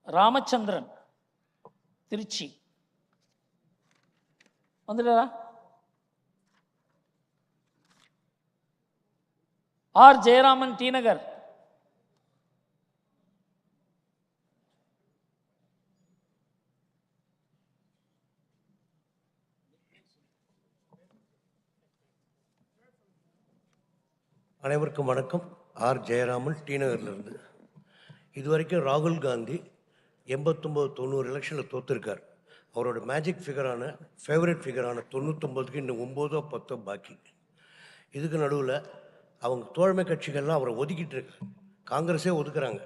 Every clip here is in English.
ராமச்சந்திரன் திருச்சி வந்துடுறா. R Jayaraman D நகர். அனைவருக்கும் வணக்கம். ஆர் ஜெயராமன் டி நகர்லேருந்து. இதுவரைக்கும் ராகுல் காந்தி 89-90 எலெக்ஷனில் தோற்றுருக்கார். அவரோட மேஜிக் ஃபிகரான ஃபேவரட் ஃபிகரான 99க்கு இன்னும் 9 or 10 பாக்கி. இதுக்கு நடுவில் அவங்க தோழமை கட்சிகள்லாம் அவரை ஒதுக்கிட்டு இருக்கு. காங்கிரஸே ஒதுக்குறாங்க.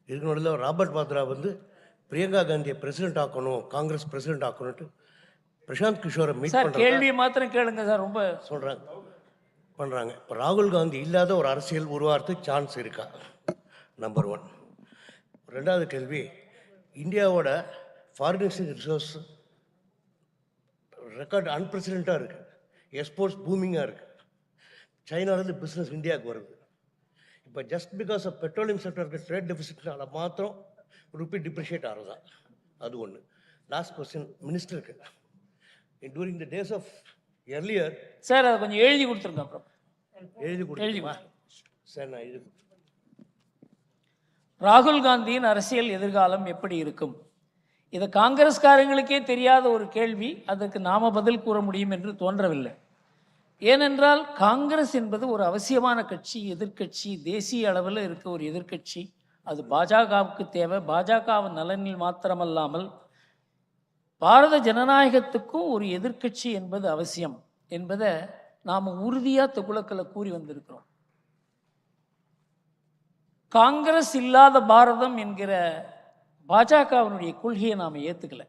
இதுக்கு நடுவில் ராபர்ட் வாத்ரா பிரியங்கா காந்தியை பிரசிடென்ட் ஆக்கணும், காங்கிரஸ் பிரசிடென்ட் ஆக்கணும்ட்டு பிரசாந்த் கிஷோரை மீட் பண்ணுறாங்க. கேள்வியை மாத்திரம் கேளுங்க சார், ரொம்ப பண்ணுறாங்க. இப்போ ராகுல் காந்தி இல்லாத ஒரு அரசியல் உருவாகிறதுக்கு சான்ஸ் இருக்கா? நம்பர் 1. ரெண்டாவது கேள்வி, இந்தியாவோட ஃபாரின் எக்ஸ்சேஞ்ச் ரிசர்வ்ஸ் ரெக்கார்டு அன்பிரசிடென்ட்டாக இருக்குது. எக்ஸ்போர்ட்ஸ் பூமிங்காக இருக்குது. சைனாலேருந்து பிஸ்னஸ் இந்தியாவுக்கு வருது. இப்போ ஜஸ்ட் பிகாஸ் ஆஃப் பெட்ரோலியம் செக்டருக்கு ட்ரேட் டெபிசிட்னால மாத்திரம் ருப்பி டிப்ரிஷியேட் ஆகிறதா? அது ஒன்று. லாஸ்ட் கொஸ்டின் மினிஸ்டருக்கு. During the days of earlier sir அதை கொஞ்சம் எழுதி கொடுத்துருங்க. அப்புறம் எழுதி கொடுத்துருமா சார்? நான் எழுதி கொடுத்துருக்கேன். ராகுல் காந்தியின் அரசியல் எதிர்காலம் எப்படி இருக்கும்? இது காங்கிரஸ்காரங்களுக்கே தெரியாத ஒரு கேள்வி. அதற்கு நாம பதில் கூற முடியும் என்று தோன்றவில்லை. ஏனென்றால் காங்கிரஸ் என்பது ஒரு அவசியமான கட்சி, எதிர்கட்சி, தேசிய அளவில் இருக்க ஒரு எதிர்கட்சி. அது பாஜகவுக்கு தேவை. பாஜகவின் நலனில் மாத்திரமல்லாமல் பாரத ஜனநாயகத்துக்கும் ஒரு எதிர்கட்சி என்பது அவசியம் என்பதை நாம் உறுதியாக துகுலக்கில் கூறி வந்திருக்கிறோம். காங்கிரஸ் இல்லாத பாரதம் என்கிற பாஜகவினுடைய கொள்கையை நாம் ஏற்றுக்கல.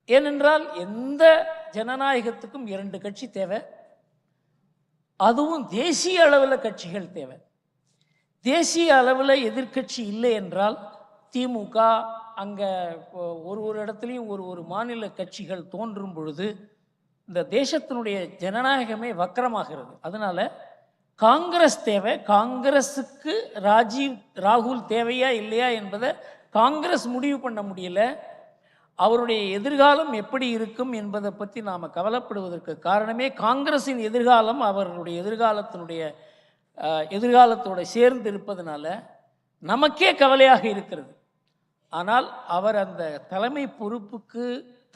ஏனென்றால் எந்த ஜனநாயகத்துக்கும் 2 கட்சி தேவை. அதுவும் தேசிய அளவில் கட்சிகள் தேவை. தேசிய அளவில் எதிர்கட்சி இல்லை என்றால் திமுக அங்கே ஒரு இடத்துலையும் ஒரு மாநில கட்சிகள் தோன்றும் பொழுது இந்த தேசத்தினுடைய ஜனநாயகமே வக்கரமாகிறது. அதனால் காங்கிரஸ் தேவை. காங்கிரஸுக்கு ராகுல் தேவையா இல்லையா என்பதை காங்கிரஸ் முடிவு பண்ண முடியல. அவருடைய எதிர்காலம் எப்படி இருக்கும் என்பதை பற்றி நாம் கவலைப்படுவதற்கு காரணமே காங்கிரஸின் எதிர்காலம் அவருடைய எதிர்காலத்தோடு சேர்ந்து இருப்பதனால நமக்கே கவலையாக இருக்கிறது. ஆனால் அவர் அந்த தலைமை பொறுப்புக்கு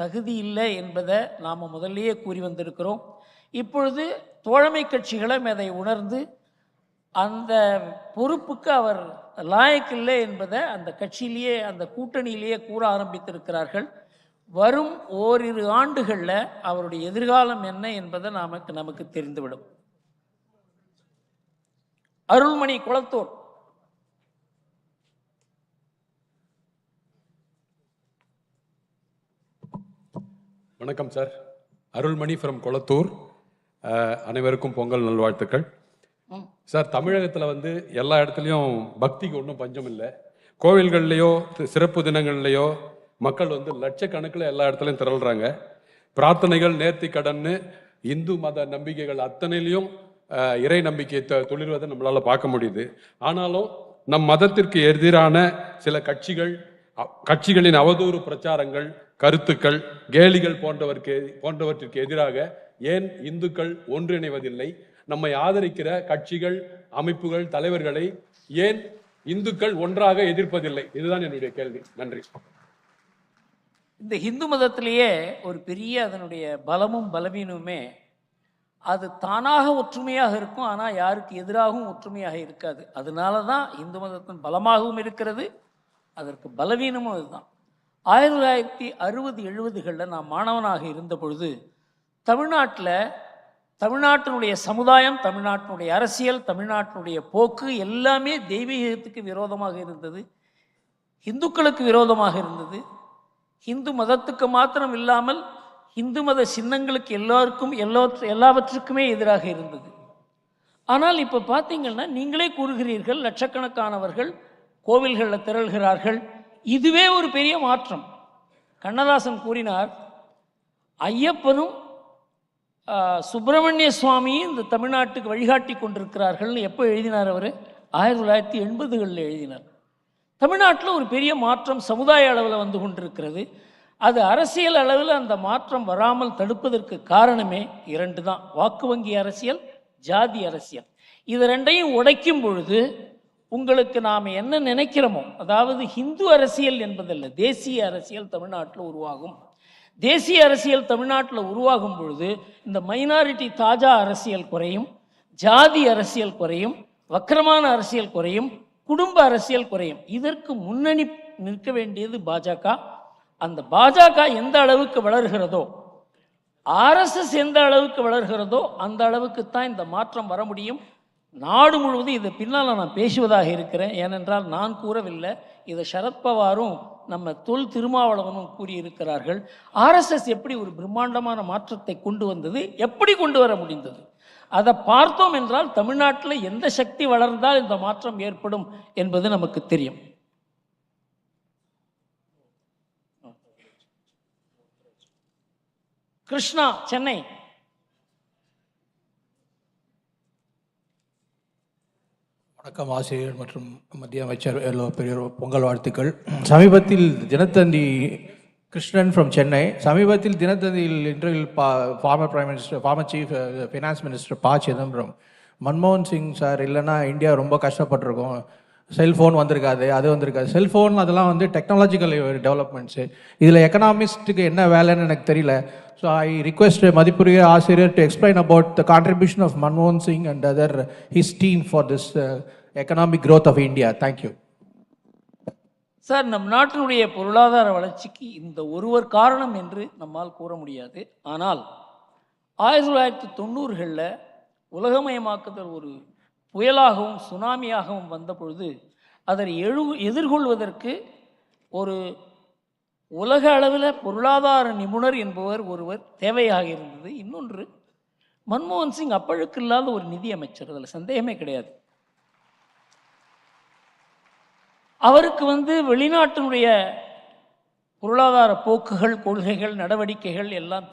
தகுதி இல்லை என்பதை நாம் முதல்லையே கூறி வந்திருக்கிறோம். இப்பொழுது தோழமை கட்சிகளும் அதை உணர்ந்து அந்த பொறுப்புக்கு அவர் லாயக்கில்லை என்பதை அந்த கட்சியிலேயே அந்த கூட்டணியிலேயே கூற ஆரம்பித்திருக்கிறார்கள். வரும் ஓரிரு ஆண்டுகளில் அவருடைய எதிர்காலம் என்ன என்பதை நமக்கு தெரிந்துவிடும். அருள்மணி குளத்தூர். வணக்கம் சார். அருள்மணி ஃப்ரம் கொளத்தூர். அனைவருக்கும் பொங்கல் நல்வாழ்த்துக்கள் சார். தமிழகத்தில் எல்லா இடத்துலையும் பக்திக்கு ஒன்றும் பஞ்சம் இல்லை. கோவில்கள்லையோ சிறப்பு தினங்கள்லையோ மக்கள் லட்சக்கணக்கில் எல்லா இடத்துலையும் திரள்றாங்க. பிரார்த்தனைகள், நேர்த்தி கடன்னு இந்து மத நம்பிக்கைகள் அத்தனையிலையும் இறை நம்பிக்கையை துளிர்வதை நம்மளால் பார்க்க முடியுது. ஆனாலும் நம் மதத்திற்கு எதிரான சில கட்சிகளின் அவதூறு பிரச்சாரங்கள், கருத்துக்கள், கேலிகள் போன்றவற்றிற்கு எதிராக ஏன் இந்துக்கள் ஒன்றிணைவதில்லை? நம்மை ஆதரிக்கிற கட்சிகள், அமைப்புகள், தலைவர்களை ஏன் இந்துக்கள் ஒன்றாக எதிர்ப்பதில்லை? இதுதான் என்னுடைய கேள்வி. நன்றி. இந்த இந்து மதத்திலேயே ஒரு பெரிய அதனுடைய பலமும் பலவீனமுமே அது தானாக ஒற்றுமையாக இருக்கும். ஆனால் யாருக்கு எதிராகவும் ஒற்றுமையாக இருக்காது. அதனால தான் இந்து மதத்தின் பலமாகவும் இருக்கிறது, அதற்கு பலவீனமும் அதுதான். 1960-70களில் நான் மாணவனாக இருந்த பொழுது தமிழ்நாட்டினுடைய சமுதாயம், தமிழ்நாட்டினுடைய அரசியல், தமிழ்நாட்டினுடைய போக்கு எல்லாமே தெய்வீகத்துக்கு விரோதமாக இருந்தது, இந்துக்களுக்கு விரோதமாக இருந்தது. இந்து மதத்துக்கு மாத்திரம் இல்லாமல் இந்து மத சின்னங்களுக்கு எல்லாவற்றுக்குமே எதிராக இருந்தது. ஆனால் இப்போ பார்த்தீங்கன்னா நீங்களே கூறுகிறீர்கள், லட்சக்கணக்கானவர்கள் கோவில்களில் திரள்கிறார்கள். இதுவே ஒரு பெரிய மாற்றம். கண்ணதாசன் கூறினார், ஐயப்பனும் சுப்பிரமணிய சுவாமியும் இந்த தமிழ்நாட்டுக்கு வழிகாட்டி கொண்டிருக்கிறார்கள். எப்போ எழுதினார் அவர்? 1980களில் எழுதினார். தமிழ்நாட்டில் ஒரு பெரிய மாற்றம் சமுதாய அளவில் வந்து கொண்டிருக்கிறது. அது அரசியல் அளவில் அந்த மாற்றம் வராமல் தடுப்பதற்கு காரணமே 2 தான். வாக்கு வங்கி அரசியல், ஜாதி அரசியல். இது 2ஐயும் உடைக்கும் பொழுது உங்களுக்கு நாம் என்ன நினைக்கிறோமோ, அதாவது ஹிந்து அரசியல் என்பதல்ல, தேசிய அரசியல் தமிழ்நாட்டில் உருவாகும். தேசிய அரசியல் தமிழ்நாட்டில் உருவாகும் பொழுது இந்த மைனாரிட்டி தாஜா அரசியல் குறையும், ஜாதி அரசியல் குறையும், வக்கரமான அரசியல் குறையும், குடும்ப அரசியல் குறையும். இதற்கு முன்னணி நிற்க வேண்டியது பாஜக. அந்த பாஜக எந்த அளவுக்கு வளர்கிறதோ, ஆர்எஸ்எஸ் எந்த அளவுக்கு வளர்கிறதோ அந்த அளவுக்கு தான் இந்த மாற்றம் வர முடியும். நாடு முழுவதும் இது பின்னால் நான் பேசுவதாக இருக்கிறேன். ஏனென்றால் நான் கூறவில்லை, இதை சரத்பவாரும் நம்ம திருமாவளவனும் கூறியிருக்கிறார்கள். ஆர்எஸ்எஸ் எப்படி ஒரு பிரம்மாண்டமான மாற்றத்தை கொண்டு வந்தது, எப்படி கொண்டு வர முடிந்தது, அதை பார்த்தோம் என்றால் தமிழ்நாட்டில் எந்த சக்தி வளர்ந்தால் இந்த மாற்றம் ஏற்படும் என்பது நமக்கு தெரியும். கிருஷ்ணா, சென்னை. வணக்கம் ஆசிரியர் மற்றும் மத்திய அமைச்சர் பெரிய பொங்கல் வாழ்த்துக்கள். சமீபத்தில் தினத்தந்தி கிருஷ்ணன் ஃப்ரம் சென்னை. சமீபத்தில் தினத்தந்தியில் interview former prime minister, former chief finance minister P Chidambaram, மன்மோகன் சிங் சார் இல்லைன்னா இந்தியா ரொம்ப கஷ்டப்பட்டிருக்கோம், செல்ஃபோன் வந்திருக்காது, அது வந்திருக்காது. செல்ஃபோன் அதெல்லாம் வந்து டெக்னாலஜிக்கல் டெவலப்மெண்ட்ஸு, இதில் எக்கனாமிஸ்ட்டுக்கு என்ன வேலைன்னு எனக்கு தெரியல. ஸோ ஐ ரிக்வெஸ்ட் மதிப்புரிய ஆசிரியர் to explain about the contribution of மன்மோகன் Singh and other his team for this economic growth of India. Thank you sir. நம் நாட்டினுடைய பொருளாதார வளர்ச்சிக்கு இந்த ஒருவர் காரணம் என்று நம்மால் கூற முடியாது. ஆனால் 1990களில் உலகமயமாக்குதல் ஒரு புயலாகவும் சுனாமியாகவும் வந்த பொழுது அதை எதிர்கொள்வதற்கு ஒரு உலக அளவில் பொருளாதார நிபுணர் என்பவர் ஒருவர் தேவையாக இருந்தது. இன்னொன்று, மன்மோகன் சிங் அப்பழுக்கு இல்லாத ஒரு நிதி அமைச்சர், அதில் சந்தேகமே கிடையாது. அவருக்கு வெளிநாட்டினுடைய பொருளாதார போக்குகள், கொள்கைகள், நடவடிக்கைகள் எல்லாம்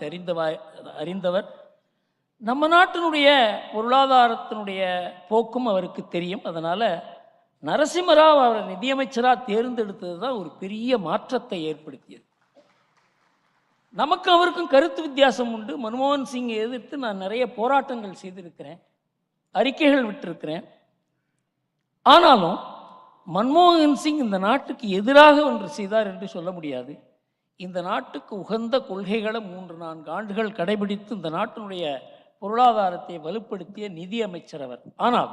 அறிந்தவர். நம்ம நாட்டினுடைய பொருளாதாரத்தினுடைய போக்கும் அவருக்கு தெரியும். அதனால் நரசிம்மராவ் அவரை நிதியமைச்சராக தேர்ந்தெடுத்தது தான் ஒரு பெரிய மாற்றத்தை ஏற்படுத்தியது. நமக்கு அவருக்கும் கருத்து வித்தியாசம் உண்டு. மன்மோகன் சிங்கை எதிர்த்து நான் நிறைய போராட்டங்கள் செய்திருக்கிறேன், அறிக்கைகள் விட்டிருக்கிறேன். ஆனாலும் மன்மோகன் சிங் இந்த நாட்டுக்கு எதிராக ஒன்று செய்தார் என்று சொல்ல முடியாது. இந்த நாட்டுக்கு உகந்த கொள்கைகளை 3-4 ஆண்டுகள் கடைபிடித்து இந்த நாட்டினுடைய பொருளாதாரத்தை வலுப்படுத்திய நிதி அமைச்சர் அவர். ஆனால்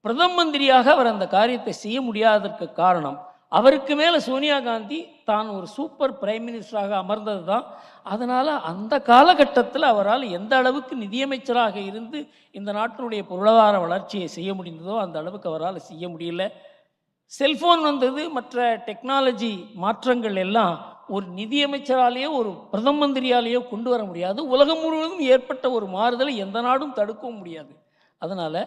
பிரதம மந்திரியாக அவர் அந்த காரியத்தை செய்ய முடியாததற்கு காரணம், அவருக்கு மேலே சோனியா காந்தி தான் ஒரு சூப்பர் பிரைம் மினிஸ்டராக அமர்ந்தது தான். அதனால் அந்த காலகட்டத்தில் அவரால் எந்த அளவுக்கு நிதியமைச்சராக இருந்து இந்த நாட்டினுடைய பொருளாதார வளர்ச்சியை செய்ய முடிந்ததோ அந்த அளவுக்கு அவரால் செய்ய முடியல. செல்ஃபோன் வந்தது, மற்ற டெக்னாலஜி மாற்றங்கள் எல்லாம் ஒரு நிதியமைச்சராலேயோ ஒரு பிரதம மந்திரியாலேயோ கொண்டு வர முடியாது. உலகம் முழுவதும் ஏற்பட்ட ஒரு மாறுதலை எந்த நாடும் தடுக்கவும் முடியாது. அதனால்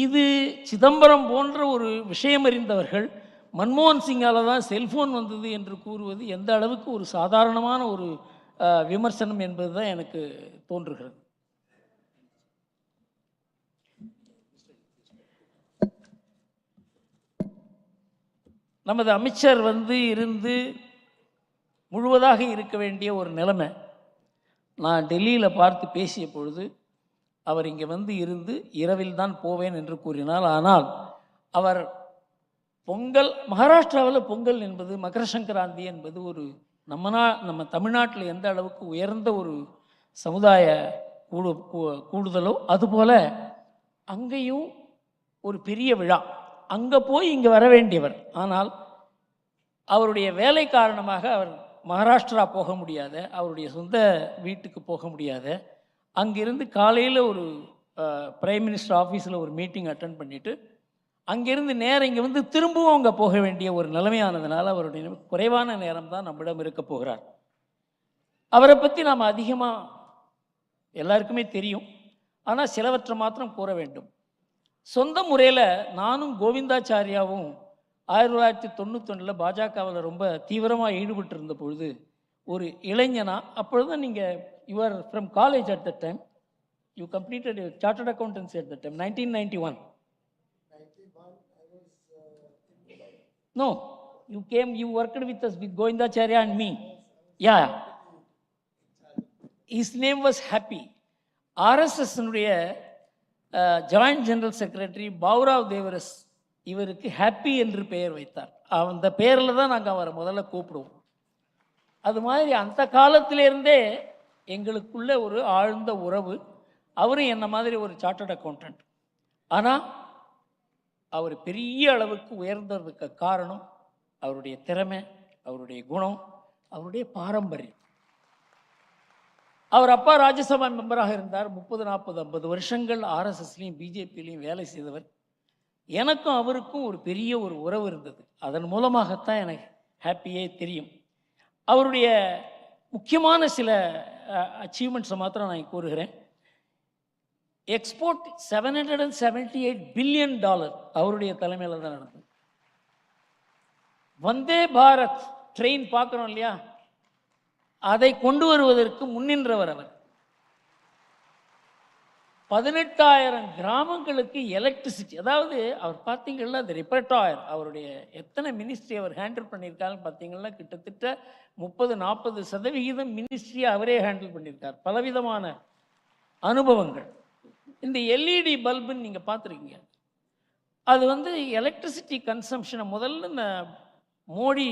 இது சிதம்பரம் போன்ற ஒரு விஷயம் அறிந்தவர்கள் மன்மோகன் சிங்கால் தான் செல்ஃபோன் வந்தது என்று கூறுவது எந்த அளவுக்கு ஒரு சாதாரணமான ஒரு விமர்சனம் என்பது தான் எனக்கு தோன்றுகிறது. நமது அமைச்சர் இருந்து முழுவதாக இருக்க வேண்டிய ஒரு நிலைமை. நான் டெல்லியில் பார்த்து பேசிய பொழுது அவர் இங்கே இருந்து இரவில் தான் போவேன் என்று கூறினார். ஆனால் அவர் பொங்கல், மகாராஷ்டிராவில் பொங்கல் என்பது, மகர சங்கராந்தி என்பது ஒரு நம்ம தமிழ்நாட்டில் எந்த அளவுக்கு உயர்ந்த ஒரு சமுதாய கூடுதலோ அதுபோல் அங்கேயும் ஒரு பெரிய விழா. அங்கே போய் இங்கே வர வேண்டியவர். ஆனால் அவருடைய வேலை காரணமாக அவர் மகாராஷ்டிரா போக முடியாத, அவருடைய சொந்த வீட்டுக்கு போக முடியாத, அங்கிருந்து காலையில் ஒரு பிரைம் மினிஸ்டர் ஆஃபீஸில் ஒரு மீட்டிங் அட்டன் பண்ணிவிட்டு அங்கிருந்து நேரம் இங்கே திரும்பவும் அங்கே போக வேண்டிய ஒரு நிலைமையானதுனால அவருடைய குறைவான நேரம் தான் நம்மிடம் இருக்க போகிறார். அவரை பற்றி நாம் அதிகமாக எல்லாருக்குமே தெரியும். ஆனால் சிலவற்றை மாத்திரம் கூற வேண்டும். சொந்த முறையில் நானும் கோவிந்தாச்சாரியாவும் 1991 பாஜகவில் ரொம்ப தீவிரமாக ஈடுபட்டு இருந்த பொழுது ஒரு இளைஞனா, அப்பொழுது நீங்கள் you were from college at that time, you completed your chartered accountancy at that time, 1991. 91 I was no You came, you worked with us, with Govindacharya and me. Yeah. His name was Happy. RSS-னுடைய joint general secretary Bhaurao Deoras இவருக்கு Happy என்று பெயர் வைத்தார். அந்த பெயரில் தான் நாங்கள் அவரை முதல்ல கூப்பிடுவோம். அது மாதிரி அந்த காலத்திலேருந்தே எங்களுக்குள்ள ஒரு ஆழ்ந்த உறவு. அவரும் என்ன மாதிரி ஒரு சார்ட்டர்ட் அக்கௌண்டன்ட். ஆனால் அவர் பெரிய அளவுக்கு உயர்ந்ததுக்கு காரணம் அவருடைய திறமை, அவருடைய குணம், அவருடைய பாரம்பரியம். அவர் அப்பா ராஜ்யசபா மெம்பராக இருந்தார். 30, 40, 50 வருஷங்கள் ஆர்எஸ்எஸ்லையும் பிஜேபியிலையும் வேலை செய்தவர். எனக்கும் அவருக்கும் ஒரு பெரிய ஒரு உறவு இருந்தது. அதன் மூலமாகத்தான் எனக்கு ஹாப்பியே தெரியும். அவருடைய முக்கியமான சில அச்சீவ்மெண்ட்ஸை மாத்திரம் நான் கூறுகிறேன். எக்ஸ்போர்ட் $778 பில்லியன் அவருடைய தலைமையில் தான் நடந்தது. வந்தே பாரத் ட்ரெயின் பார்க்குறோம் இல்லையா, அதை கொண்டு வருவதற்கு முன்னின்றவர் அவர். 18,000 கிராமங்களுக்கு எலக்ட்ரிசிட்டி, அதாவது அவர் பார்த்தீங்கன்னா அந்த ரெப்பர்டாயர், அவருடைய எத்தனை மினிஸ்ட்ரி அவர் ஹேண்டில் பண்ணியிருக்காருன்னு பார்த்தீங்கன்னா கிட்டத்தட்ட 30-40% மினிஸ்ட்ரியை அவரே ஹேண்டில் பண்ணியிருக்கார். பலவிதமான அனுபவங்கள். இந்த எல்இடி பல்புன்னு நீங்கள் பார்த்துருக்கீங்க. அது எலக்ட்ரிசிட்டி கன்சம்ஷனை முதல்ல இந்த மோடி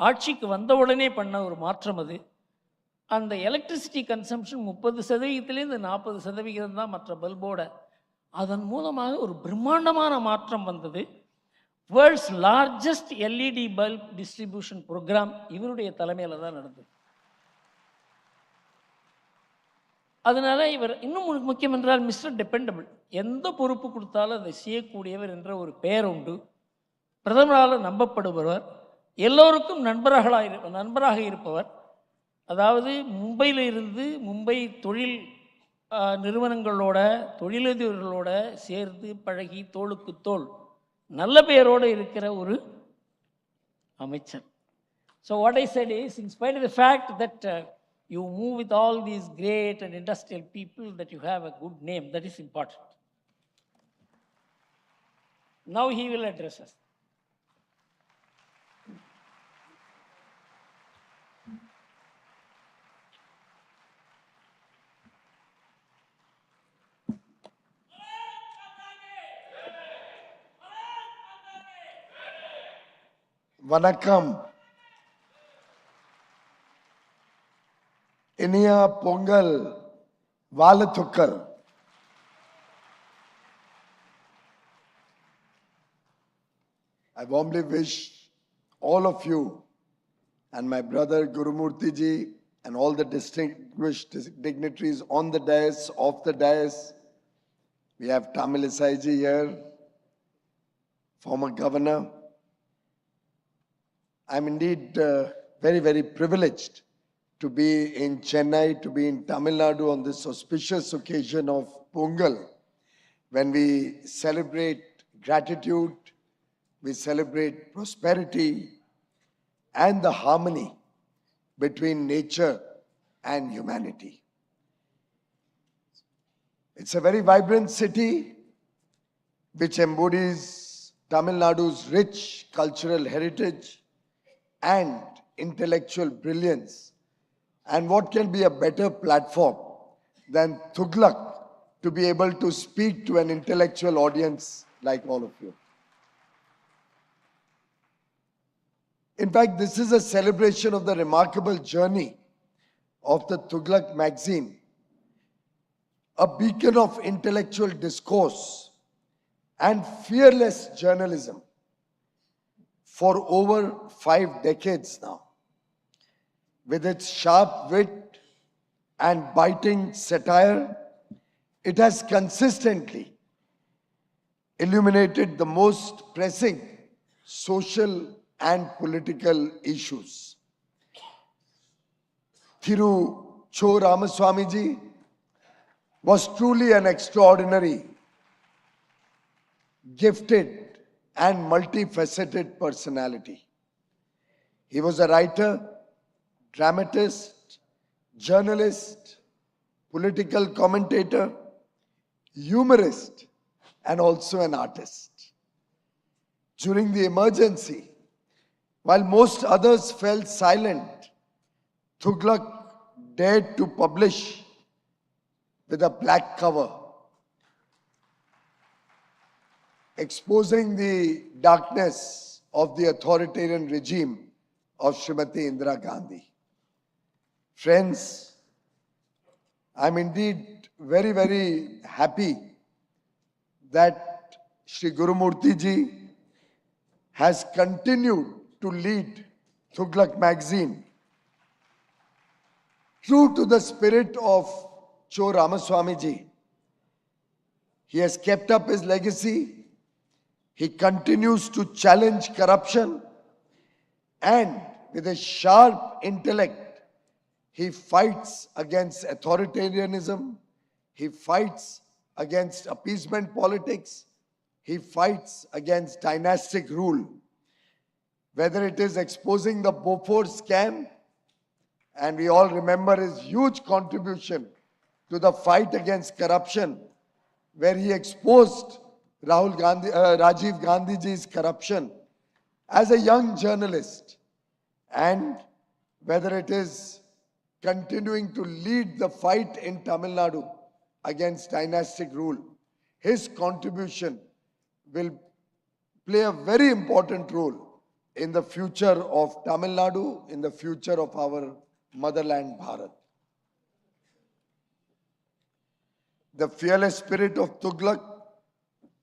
ஆட்சிக்கு வந்த உடனே பண்ண ஒரு மாற்றம் அது. அந்த எலக்ட்ரிசிட்டி கன்சம்ஷன் 30%லேருந்து 40% தான் மற்ற பல்போட. அதன் மூலமாக ஒரு பிரம்மாண்டமான மாற்றம் வந்தது. World's largest L E D bulb distribution programme இவருடைய தலைமையில் தான் நடந்தது. அதனால் இவர் இன்னும் முக்கியம் என்றால் மிஸ்டர் டிபெண்டபிள். எந்த பொறுப்பு கொடுத்தாலும் அதை செய்யக்கூடியவர் என்ற ஒரு பெயர் உண்டு. பிரதமரால் நம்பப்படுபவர், எல்லோருக்கும் நண்பராக இருப்பவர். அதாவது மும்பையில் இருந்து மும்பை தொழில் நிறுவனங்களோட தொழிலதிபர்களோட சேர்ந்து பழகி தோளுக்கு தோள் நல்ல பெயரோடு இருக்கிற ஒரு அமைச்சர். So what I said is, in spite of the fact that you move with all these great and industrial people, that you have a good name, that is important. Now he will address us. வணக்கம். இனிய பொங்கல் வாழ்த்துக்கள். I warmly wish all of you and my brother Gurumurthy ji and all the distinguished dignitaries on the dais, off the dais. We have Tamilisai ji here, former governor. I'm indeed very, very privileged to be in Chennai, to be in Tamil Nadu on this auspicious occasion of Pongal, when we celebrate gratitude, we celebrate prosperity and the harmony between nature and humanity. It's a very vibrant city which embodies Tamil Nadu's rich cultural heritage and intellectual brilliance. And what can be a better platform than Thuglak to be able to speak to an intellectual audience like all of you? In fact, this is a celebration of the remarkable journey of the Thuglak magazine, a beacon of intellectual discourse and fearless journalism for over 5 decades now. With its sharp wit and biting satire, it has consistently illuminated the most pressing social and political issues. Thiru Cho Ramaswamiji was truly an extraordinary, gifted and multifaceted personality. He was a writer, dramatist, journalist, political commentator, humorist, and also an artist. During the emergency, While most others fell silent, Thuglak dared to publish with a black cover, exposing the darkness of the authoritarian regime of Srimati Indira Gandhi. Friends, I'm indeed very, very happy that Sri Gurumurti ji has continued to lead Thuglak magazine true to the spirit of Cho Ramaswamy ji. He has kept up his legacy. He continues to challenge corruption, and with a sharp intellect, he fights against authoritarianism, he fights against appeasement politics, he fights against dynastic rule. Whether it is exposing the Bofors scam, and we all remember his huge contribution to the fight against corruption, where he exposed Rajiv Gandhiji's corruption as a young journalist, and whether it is continuing to lead the fight in Tamil Nadu against dynastic rule, his contribution will play a very important role in the future of Tamil Nadu, in the future of our motherland Bharat. The fearless spirit of Thuglak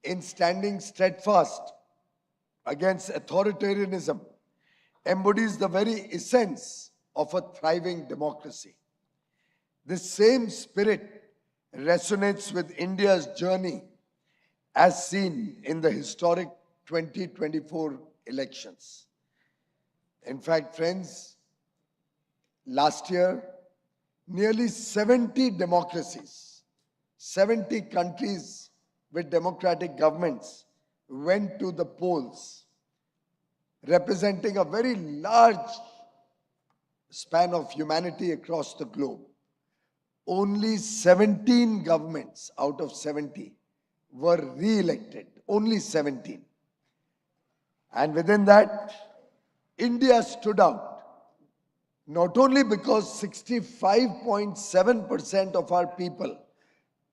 in standing steadfast against authoritarianism embodies the very essence of a thriving democracy. This same spirit resonates with India's journey as seen in the historic 2024 elections. In fact, friends, last year, nearly 70 democracies, 70 countries with democratic governments went to the polls, representing a very large span of humanity across the globe. Only 17 governments out of 70 were re-elected, only 17. And within that, India stood out, not only because 65.7% of our people,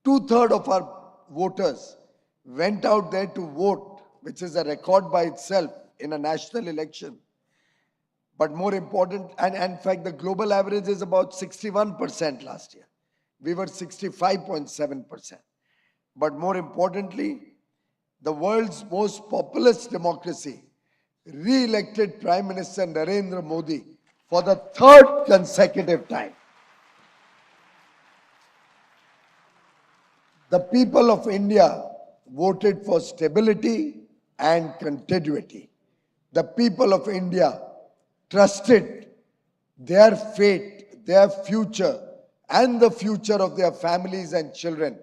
two-thirds of our voters went out there to vote, which is a record by itself in a national election. But more important, and in fact, the global average is about 61% last year. We were 65.7%. But more importantly, the world's most populous democracy re-elected Prime Minister Narendra Modi for the third consecutive time. The people of India voted for stability and continuity. The people of India trusted their fate, their future, and the future of their families and children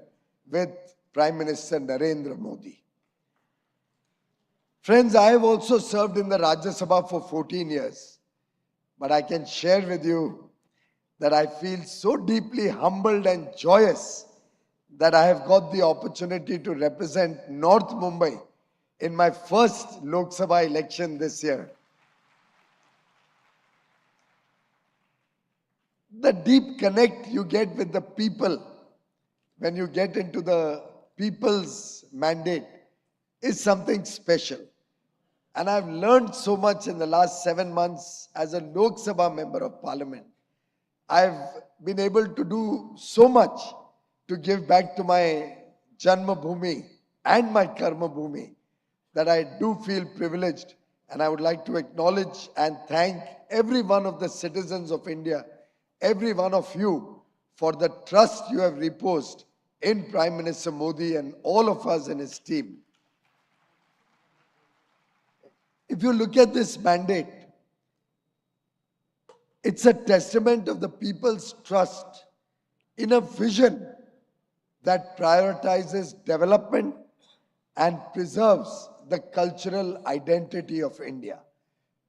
with Prime Minister Narendra Modi. Friends, I have also served in the Rajya Sabha for 14 years, but I can share with you that I feel so deeply humbled and joyous that I have got the opportunity to represent North Mumbai in my first Lok Sabha election this year. The deep connect you get with the people when you get into the people's mandate is something special. And I've learned so much in the last 7 months as a Lok Sabha member of Parliament. I've been able to do so much to give back to my Janma Bhumi and my Karma Bhumi that I do feel privileged, and I would like to acknowledge and thank every one of the citizens of India, every one of you, for the trust you have reposed in Prime Minister Modi and all of us in his team. If you look at this mandate, it's a testament of the people's trust in a vision that prioritizes development and preserves the cultural identity of India.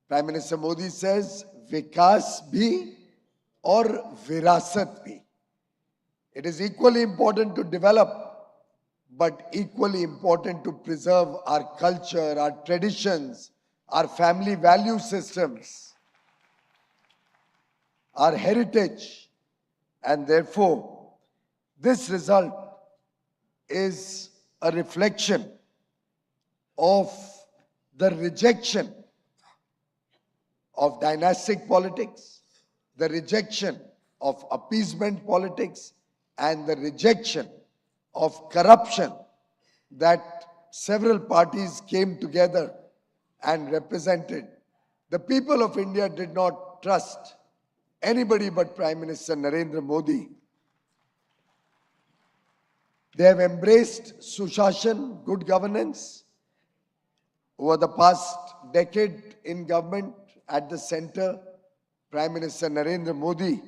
Prime Minister Modi says, Vikas bhi or Virasat bhi. It is equally important to develop, but equally important to preserve our culture, our traditions, our family value systems, our heritage, and therefore this result is a reflection of the rejection of dynastic politics, the rejection of appeasement politics, and the rejection of corruption that several parties came together and represented. The people of India did not trust anybody but Prime Minister Narendra Modi. They have embraced Sushashan, good governance. Over the past decade in government, at the center, Prime Minister Narendra Modi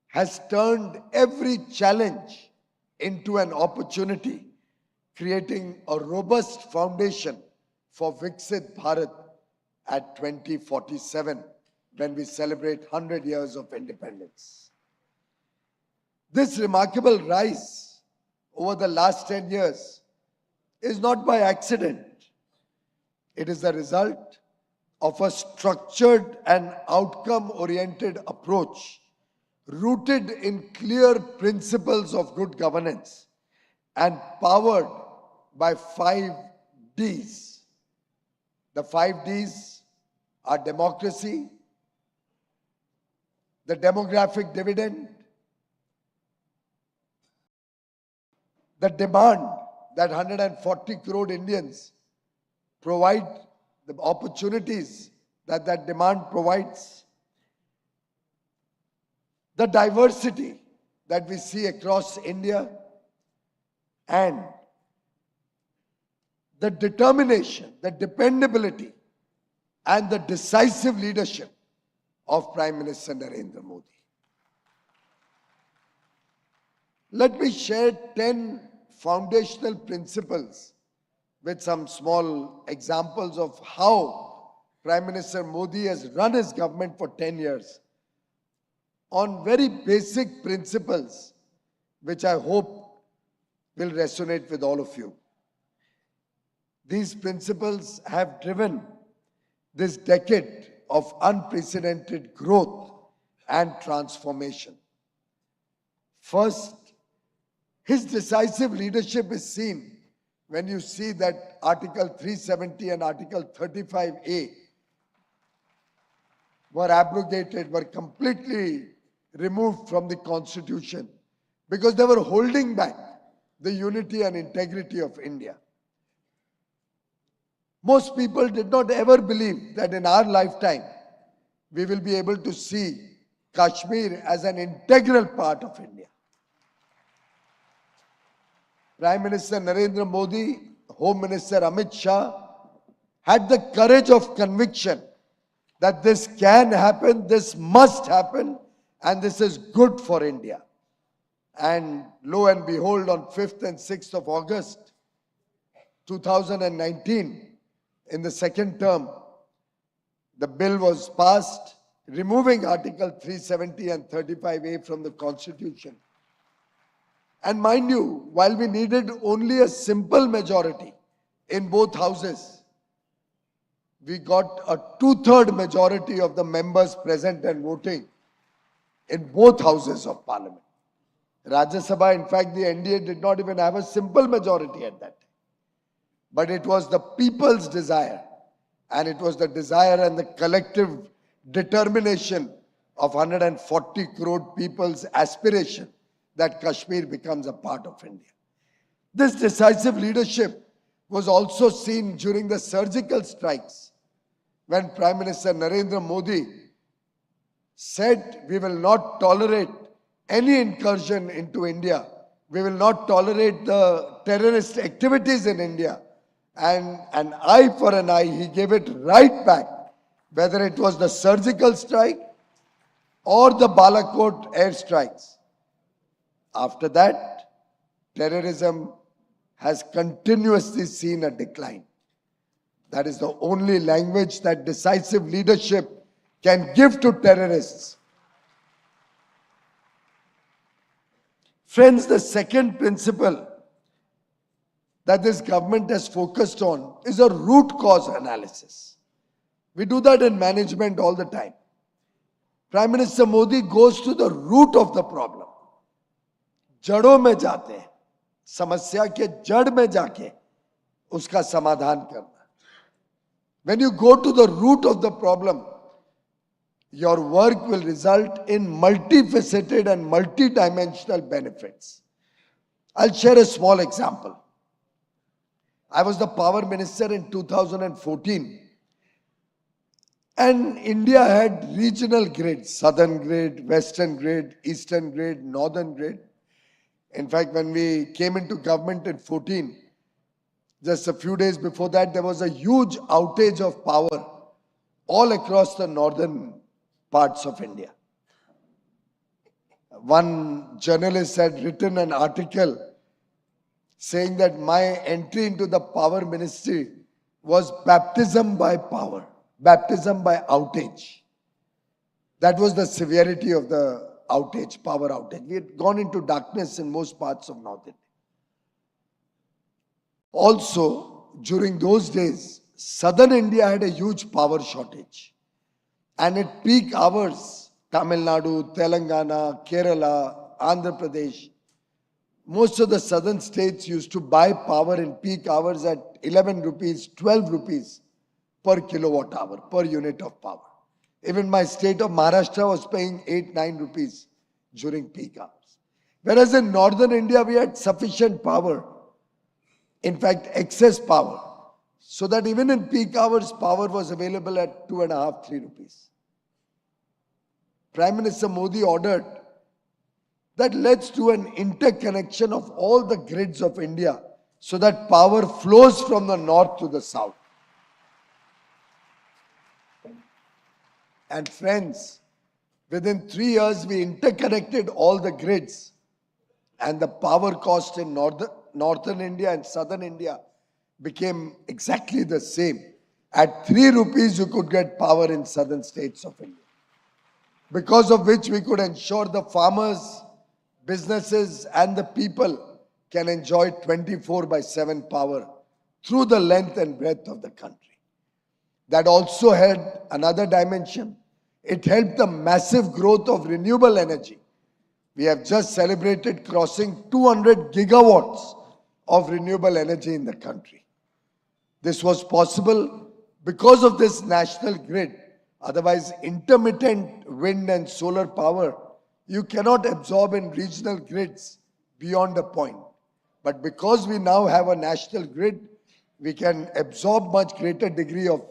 has turned every challenge into an opportunity, creating a robust foundation for Viksit Bharat at 2047, when we celebrate 100 years of independence. This remarkable rise over the last 10 years is not by accident. It is the result of a structured and outcome-oriented approach rooted in clear principles of good governance and powered by 5 Ds. The 5 Ds are democracy, the demographic dividend, the demand that 140 crore Indians provide, the opportunities that that demand provides, the diversity that we see across India, and the determination, the dependability, and the decisive leadership of Prime Minister Narendra Modi. Let me share 10 foundational principles with some small examples of how Prime Minister Modi has run his government for 10 years on very basic principles, which I hope will resonate with all of you. These principles have driven this decade of unprecedented growth and transformation. First, his decisive leadership is seen when you see that Article 370 and Article 35A were abrogated, were completely removed from the Constitution because they were holding back the unity and integrity of India. Most people did not ever believe that in our lifetime we will be able to see Kashmir as an integral part of India. Prime Minister Narendra Modi, Home Minister Amit Shah had the courage of conviction that this can happen, this must happen, and this is good for India. And lo and behold, on 5th and 6th of August 2019, in the second term, the bill was passed, removing Article 370 and 35A from the Constitution. And mind you, while we needed only a simple majority in both houses, we got a 2/3 majority of the members present and voting in both houses of parliament. Rajya Sabha, in fact, the NDA did not even have a simple majority at that time. But it was the people's desire, and it was the desire and the collective determination of 140 crore people's aspiration that Kashmir becomes a part of India. This decisive leadership was also seen during the surgical strikes when Prime Minister Narendra Modi said, we will not tolerate any incursion into India. We will not tolerate the terrorist activities in India. And an eye for an eye, he gave it right back, whether it was the surgical strike or the Balakot airstrikes. After that, terrorism has continuously seen a decline. That is the only language that decisive leadership can give to terrorists. Friends, the second principle that this government has focused on is a root cause analysis. We do that in management all the time. Prime Minister Modi goes to the root of the problem. जड़ों में जाते हैं, समस्या के जड़ में जाके उसका समाधान करना. When you go to the root of the problem, your work will result in multifaceted and multidimensional benefits. I'll share a small example. I was the power minister in 2014, and India had regional grids, southern grid, western grid, eastern grid, northern grid. In fact, when we came into government in 14, just a few days before that, there was a huge outage of power all across the northern parts of India. One journalist had written an article saying that my entry into the power ministry was baptism by power, baptism by outage. That was the severity of the outage, power outage. We had gone into darkness in most parts of North India. Also, during those days, southern India had a huge power shortage. And at peak hours, Tamil Nadu, Telangana, Kerala, Andhra Pradesh, most of the southern states used to buy power in peak hours at 11 rupees, 12 rupees per kilowatt hour, per unit of power. Even my state of Maharashtra was paying 8-9 rupees during peak hours. Whereas in northern India, we had sufficient power, in fact, excess power, so that even in peak hours, power was available at 2.5, 3 rupees. Prime Minister Modi ordered that let's do an interconnection of all the grids of India so that power flows from the north to the south. And friends, within 3 years, we interconnected all the grids, and the power cost in northern India and southern India became exactly the same. At 3 rupees, you could get power in southern states of India, because of which we could ensure the farmers, businesses, and the people can enjoy 24/7 power through the length and breadth of the country. That also had another dimension. It helped the massive growth of renewable energy. We have just celebrated crossing 200 gigawatts of renewable energy in the country. This was possible because of this national grid. Otherwise, intermittent wind and solar power, you cannot absorb in regional grids beyond a point. But because we now have a national grid, we can absorb much greater degree of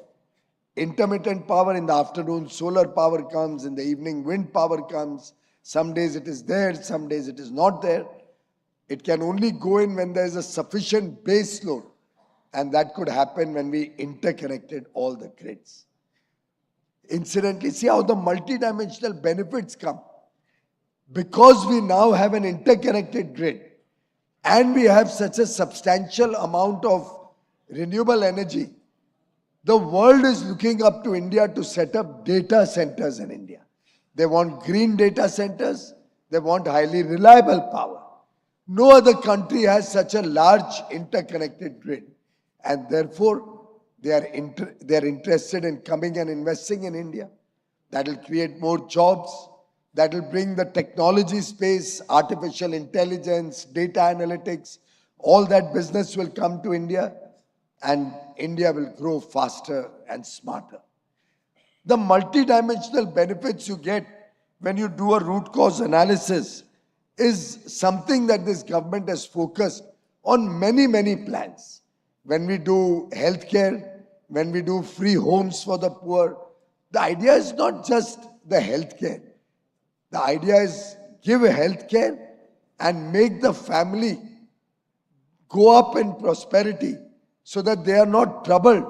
intermittent power. In the afternoon, solar power comes. In the evening, wind power comes. Some days it is there, some days it is not there. It can only go in when there is a sufficient base load. And that could happen when we interconnected all the grids. Incidentally, see how the multidimensional benefits come. Because we now have an interconnected grid and we have such a substantial amount of renewable energy, the world is looking up to India to set up data centers in India. They want green data centers. They want highly reliable power. No other country has such a large interconnected grid. And therefore, they are interested in coming and investing in India. That will create more jobs. That will bring the technology space, artificial intelligence, data analytics. All that business will come to India, and India will grow faster and smarter. The multidimensional benefits you get when you do a root cause analysis is something that this government has focused on many, many plans. When we do healthcare, when we do free homes for the poor, the idea is not just the healthcare. The idea is give healthcare and make the family go up in prosperity so that they are not troubled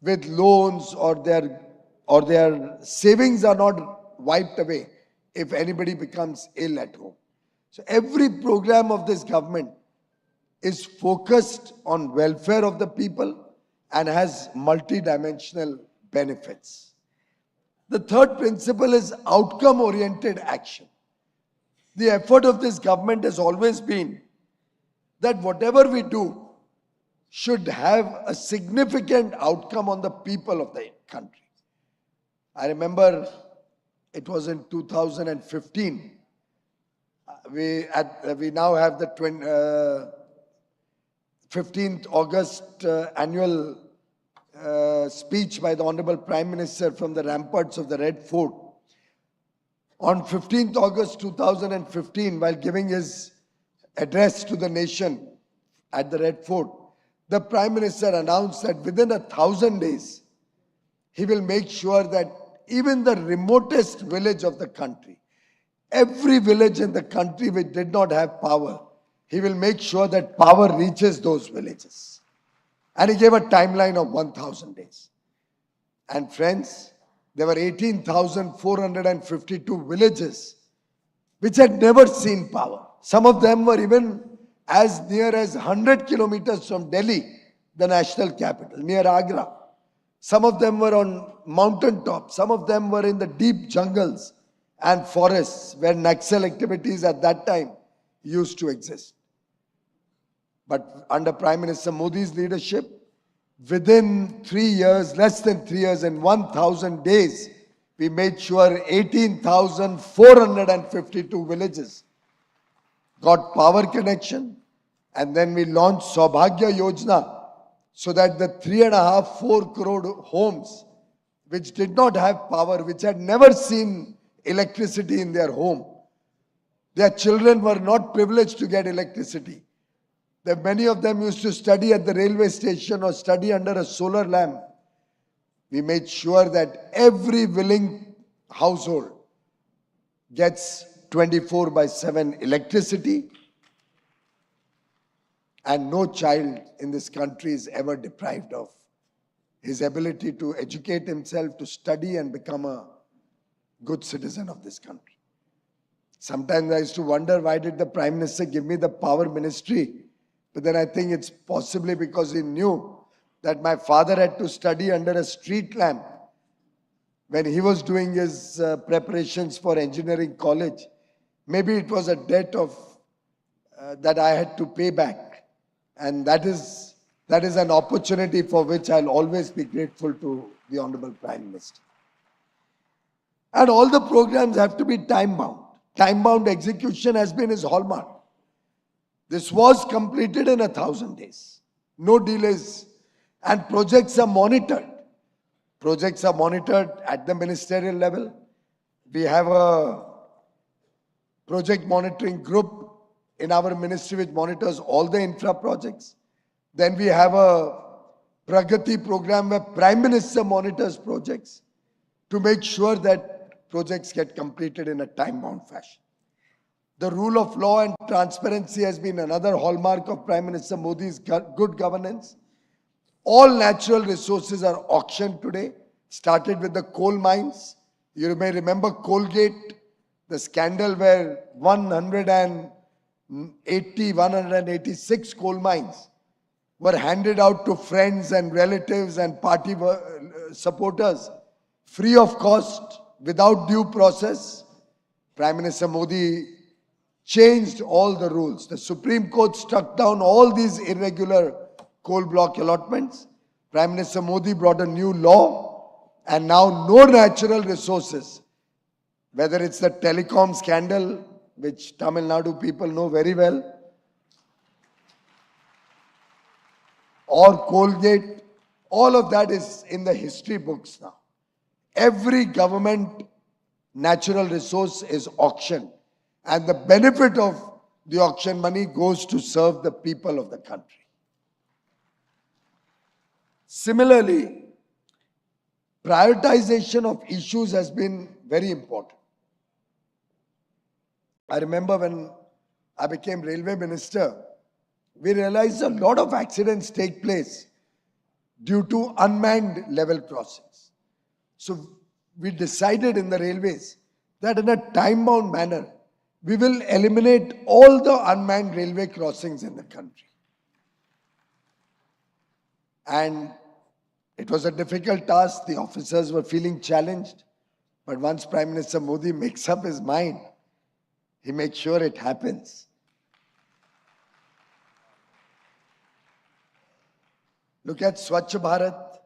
with loans, or their savings are not wiped away if anybody becomes ill at home. So every program of this government is focused on welfare of the people and has multidimensional benefits. The third principle is outcome-oriented action. The effort of this government has always been that whatever we do should have a significant outcome on the people of the country. I remember it was in 2015. We now have the 15th August annual speech by the Honorable Prime Minister from the ramparts of the Red Fort. On 15th August 2015, while giving his address to the nation at the Red Fort, the Prime Minister announced that within 1,000 days, he will make sure that even the remotest village of the country, every village in the country which did not have power, he will make sure that power reaches those villages. And he gave a timeline of 1,000 days. And friends, there were 18,452 villages which had never seen power. Some of them were even as near as 100 kilometers from Delhi, the national capital, near Agra. Some of them were on mountain tops. Some of them were in the deep jungles and forests where Naxal activities at that time used to exist. But under Prime Minister Modi's leadership, within 3 years, less than 3 years, in 1,000 days, we made sure 18,452 villages got power connection. And then we launched Saubhagya Yojana so that the 3.5-4 crore homes which did not have power, which had never seen electricity in their home, their children were not privileged to get electricity. Many of them used to study at the railway station or study under a solar lamp. We made sure that every willing household gets 24/7 electricity, and no child in this country is ever deprived of his ability to educate himself, to study and become a good citizen of this country. Sometimes I used to wonder, why did the Prime Minister give me the power ministry? But then I think it's possibly because he knew that my father had to study under a street lamp when he was doing his preparations for engineering college. Maybe it was a debt of that I had to pay back. And that is an opportunity for which I'll always be grateful to the Honorable Prime Minister. And all the programs have to be time-bound. Time-bound execution has been his hallmark. This was completed in 1,000 days. No delays. And projects are monitored. Projects are monitored at the ministerial level. We have a project monitoring group in our ministry which monitors all the infra projects. Then we have a Pragati program where Prime Minister monitors projects to make sure that projects get completed in a time-bound fashion. The rule of law and transparency has been another hallmark of Prime Minister Modi's good governance. All natural resources are auctioned today, started with the coal mines. You may remember Coalgate, the scandal where 186 coal mines were handed out to friends and relatives and party supporters free of cost, without due process. Prime Minister Modi changed all the rules. The Supreme Court struck down all these irregular coal block allotments. Prime Minister Modi brought a new law, and now no natural resources, whether it's the telecom scandal, which Tamil Nadu people know very well, or Coalgate, all of that is in the history books now. Every government natural resource is auctioned, and the benefit of the auction money goes to serve the people of the country. Similarly, prioritization of issues has been very important. I remember when I became railway minister, we realized a lot of accidents take place due to unmanned level crossings. So we decided in the railways that in a time-bound manner, we will eliminate all the unmanned railway crossings in the country. And it was a difficult task. The officers were feeling challenged. But once Prime Minister Modi makes up his mind, he makes sure it happens. Look at Swachh Bharat.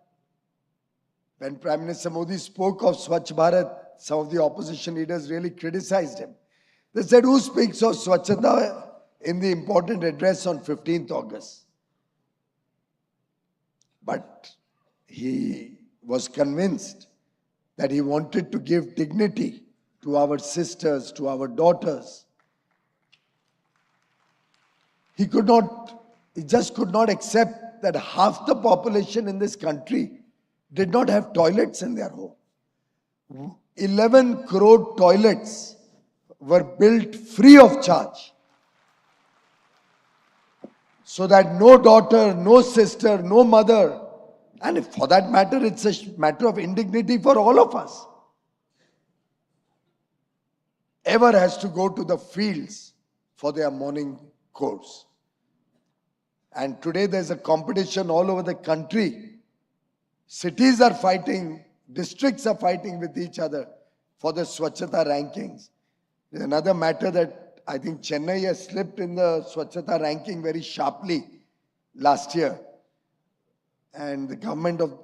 When Prime Minister Modi spoke of Swachh Bharat, some of the opposition leaders really criticized him. They said, who speaks of Swachhata in the important address on 15th August? But he was convinced that he wanted to give dignity to our sisters, to our daughters. He just could not accept that half the population in this country did not have toilets in their home. 11 crore toilets were built free of charge, so that no daughter, no sister, no mother, and for that matter, it's a matter of indignity for all of us, ever has to go to the fields for their morning course. And today there's a competition all over the country. Cities are fighting, districts are fighting with each other for the Swachhata rankings. There's another matter that I think Chennai has slipped in the Swachhata ranking very sharply last year. And the government of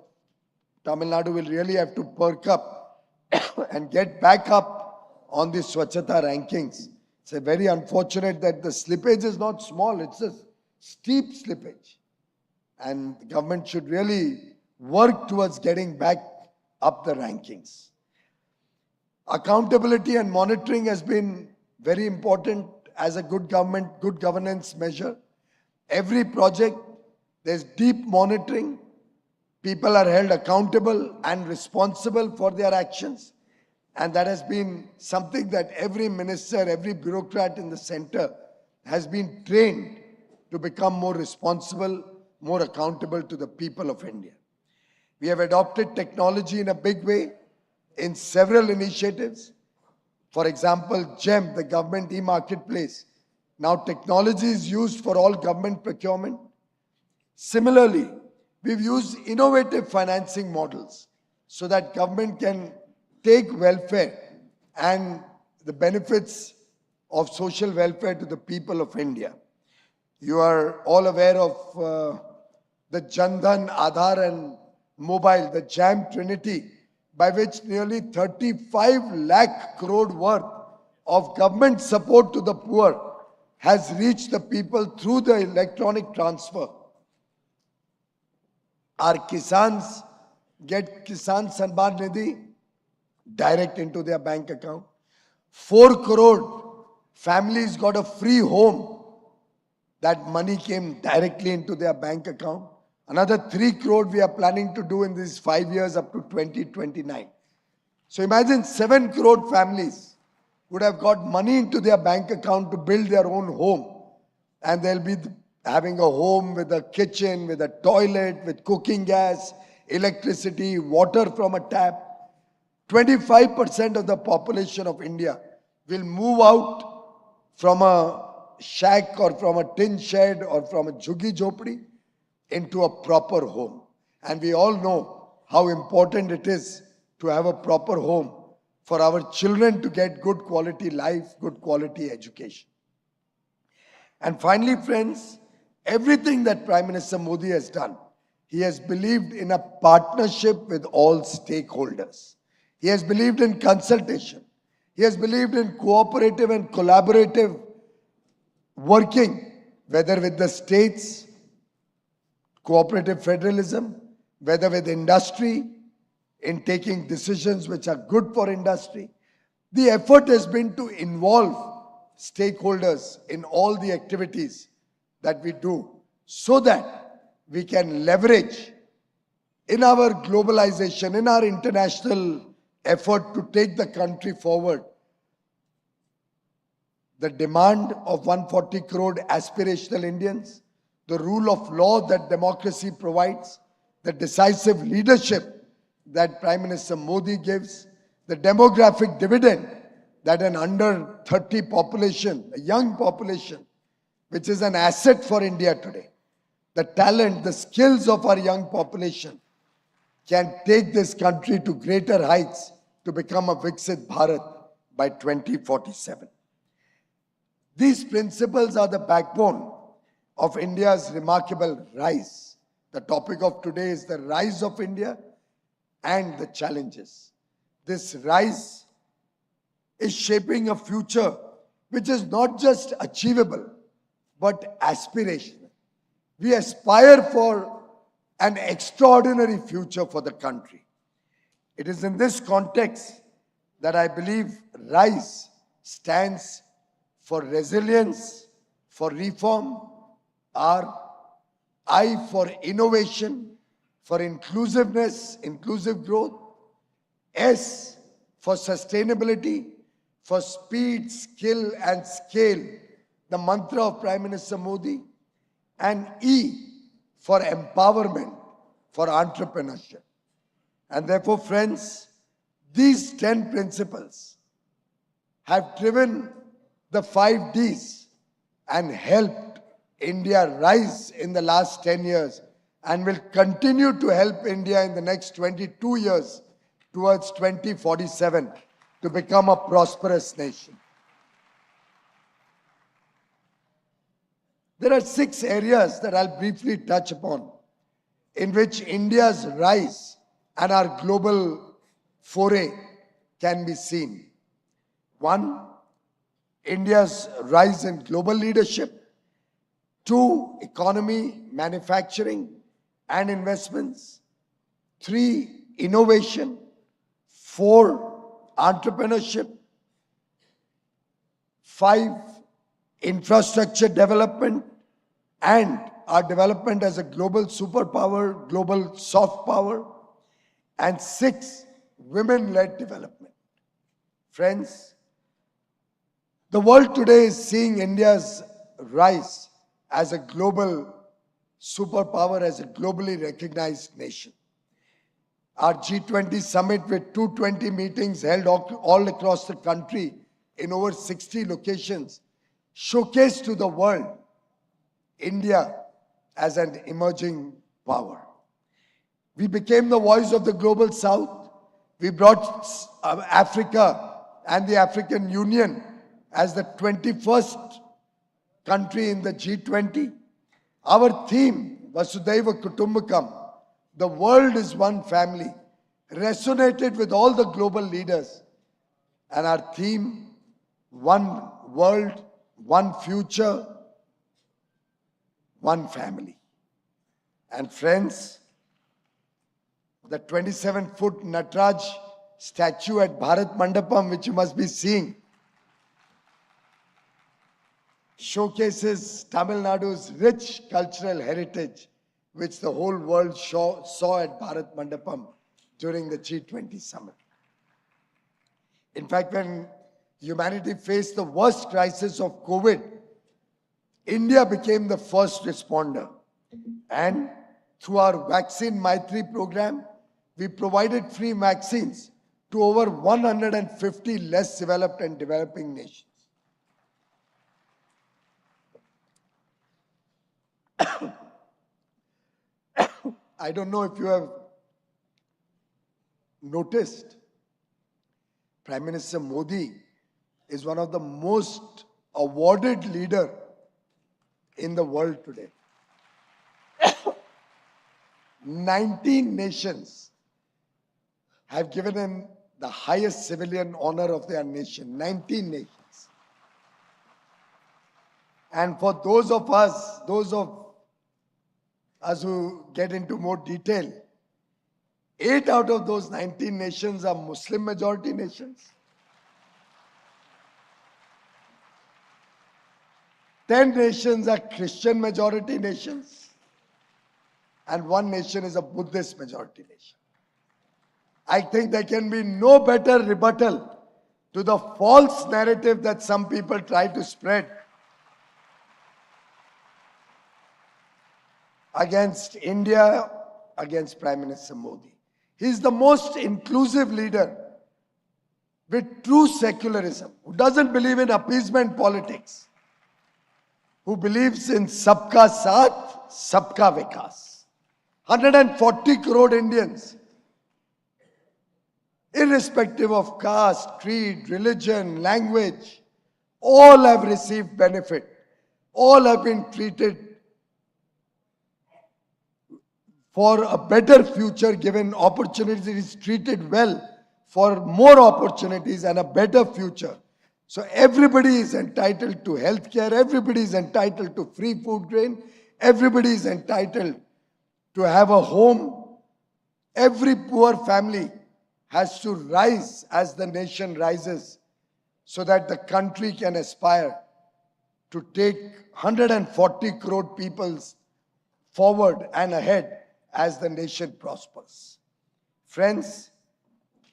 Tamil Nadu will really have to perk up and get back up on the Swachhata rankings. It's a very unfortunate that the slippage is not small, it's a steep slippage. And the government should really work towards getting back up the rankings. Accountability and monitoring has been very important as a good government, good governance measure. Every project, there's deep monitoring. People are held accountable and responsible for their actions. And that has been something that every minister, every bureaucrat in the center has been trained to become more responsible, more accountable to the people of India. We have adopted technology in a big way in several initiatives. For example, GEM, the government e-marketplace. Now technology is used for all government procurement. Similarly, we've used innovative financing models so that government can take welfare and the benefits of social welfare to the people of India. You are all aware of the Jan Dhan, Aadhaar and Mobile, the JAM Trinity, by which nearly 35 lakh crore worth of government support to the poor has reached the people through the electronic transfer. Our Kisans get Kisan Samman Nidhi direct into their bank account. 4 crore families got a free home. That money came directly into their bank account. Another 3 crore we are planning to do in these 5 years up to 2029. So imagine 7 crore families would have got money into their bank account to build their own home. And they'll be having a home with a kitchen, with a toilet, with cooking gas, electricity, water from a tap. 25% of the population of India will move out from a shack or from a tin shed or from a jhuggi jhopdi into a proper home. And we all know how important it is to have a proper home for our children to get good quality life, good quality education. And finally, friends, everything that Prime Minister Modi has done, he has believed in a partnership with all stakeholders. He has believed in consultation. He has believed in cooperative and collaborative working, whether with the states, cooperative federalism, whether with industry, in taking decisions which are good for industry. The effort has been to involve stakeholders in all the activities that we do so that we can leverage in our globalization, in our international effort to take the country forward, the demand of 140 crore aspirational Indians, the rule of law that democracy provides, the decisive leadership that Prime Minister Modi gives, the demographic dividend that an under 30 population, a young population, which is an asset for India today, the talent, the skills of our young population can take this country to greater heights to become a Viksit Bharat by 2047. These principles are the backbone of India's remarkable rise. The topic of today is the rise of India. and the challenges. This rise is shaping a future which is not just achievable, but aspirational. We aspire for an extraordinary future for the country. It is in this context that I believe RISE stands for resilience, for reform, R, I for innovation, for inclusiveness, inclusive growth, S for sustainability, for speed, skill and scale, the mantra of Prime Minister Modi, and E for empowerment, for entrepreneurship. And therefore, friends, these 10 principles have driven the 5 Ds and helped India rise in the last 10 years and will continue to help India in the next 22 years towards 2047 to become a prosperous nation. There are 6 areas that I'll briefly touch upon in which India's rise and our global foray can be seen. 1, India's rise in global leadership. 2, economy, manufacturing and investments. 3, innovation. 4, entrepreneurship. 5, infrastructure development and our development as a global superpower, global soft power. And 6, women-led development. Friends, the world today is seeing India's rise as a global superpower, as a globally recognized nation. Our G20 summit with 220 meetings held all across the country in over 60 locations showcased to the world India as an emerging power. We became the voice of the global south. We brought Africa and the African Union as the 21st country in the G20. Our theme, Vasudhaiva Kutumbakam, the world is one family, resonated with all the global leaders. And our theme, one world, one future, one family. And friends, the 27-foot Nataraj statue at Bharat Mandapam, which you must be seeing, showcases Tamil Nadu's rich cultural heritage, which the whole world saw at Bharat Mandapam during the G20 summit. In fact, when humanity faced the worst crisis of COVID, India became the first responder. And through our Vaccine Maitri program, we provided free vaccines to over 150 less developed and developing nations. I don't know if you have noticed, Prime Minister Modi is one of the most awarded leaders in the world today. 19 nations have given him the highest civilian honor of their nation. 19 nations. And for those of us who get into more detail, 8 out of those 19 nations are Muslim majority nations. 10 nations are Christian majority nations. And 1 nation is a Buddhist majority nation. I think there can be no better rebuttal to the false narrative that some people try to spread against India, against Prime Minister Modi. He is the most inclusive leader with true secularism, who doesn't believe in appeasement politics, who believes in Sabka Saath, Sabka Vikas. 140 crore Indians, irrespective of caste, creed, religion, language, all have received benefit. All have been treated for a better future, given opportunities, treated well for more opportunities and a better future. So everybody is entitled to health care, everybody is entitled to free food grain, everybody is entitled to have a home. Every poor family has to rise as the nation rises so that the country can aspire to take 140 crore people forward and ahead as the nation prospers. Friends,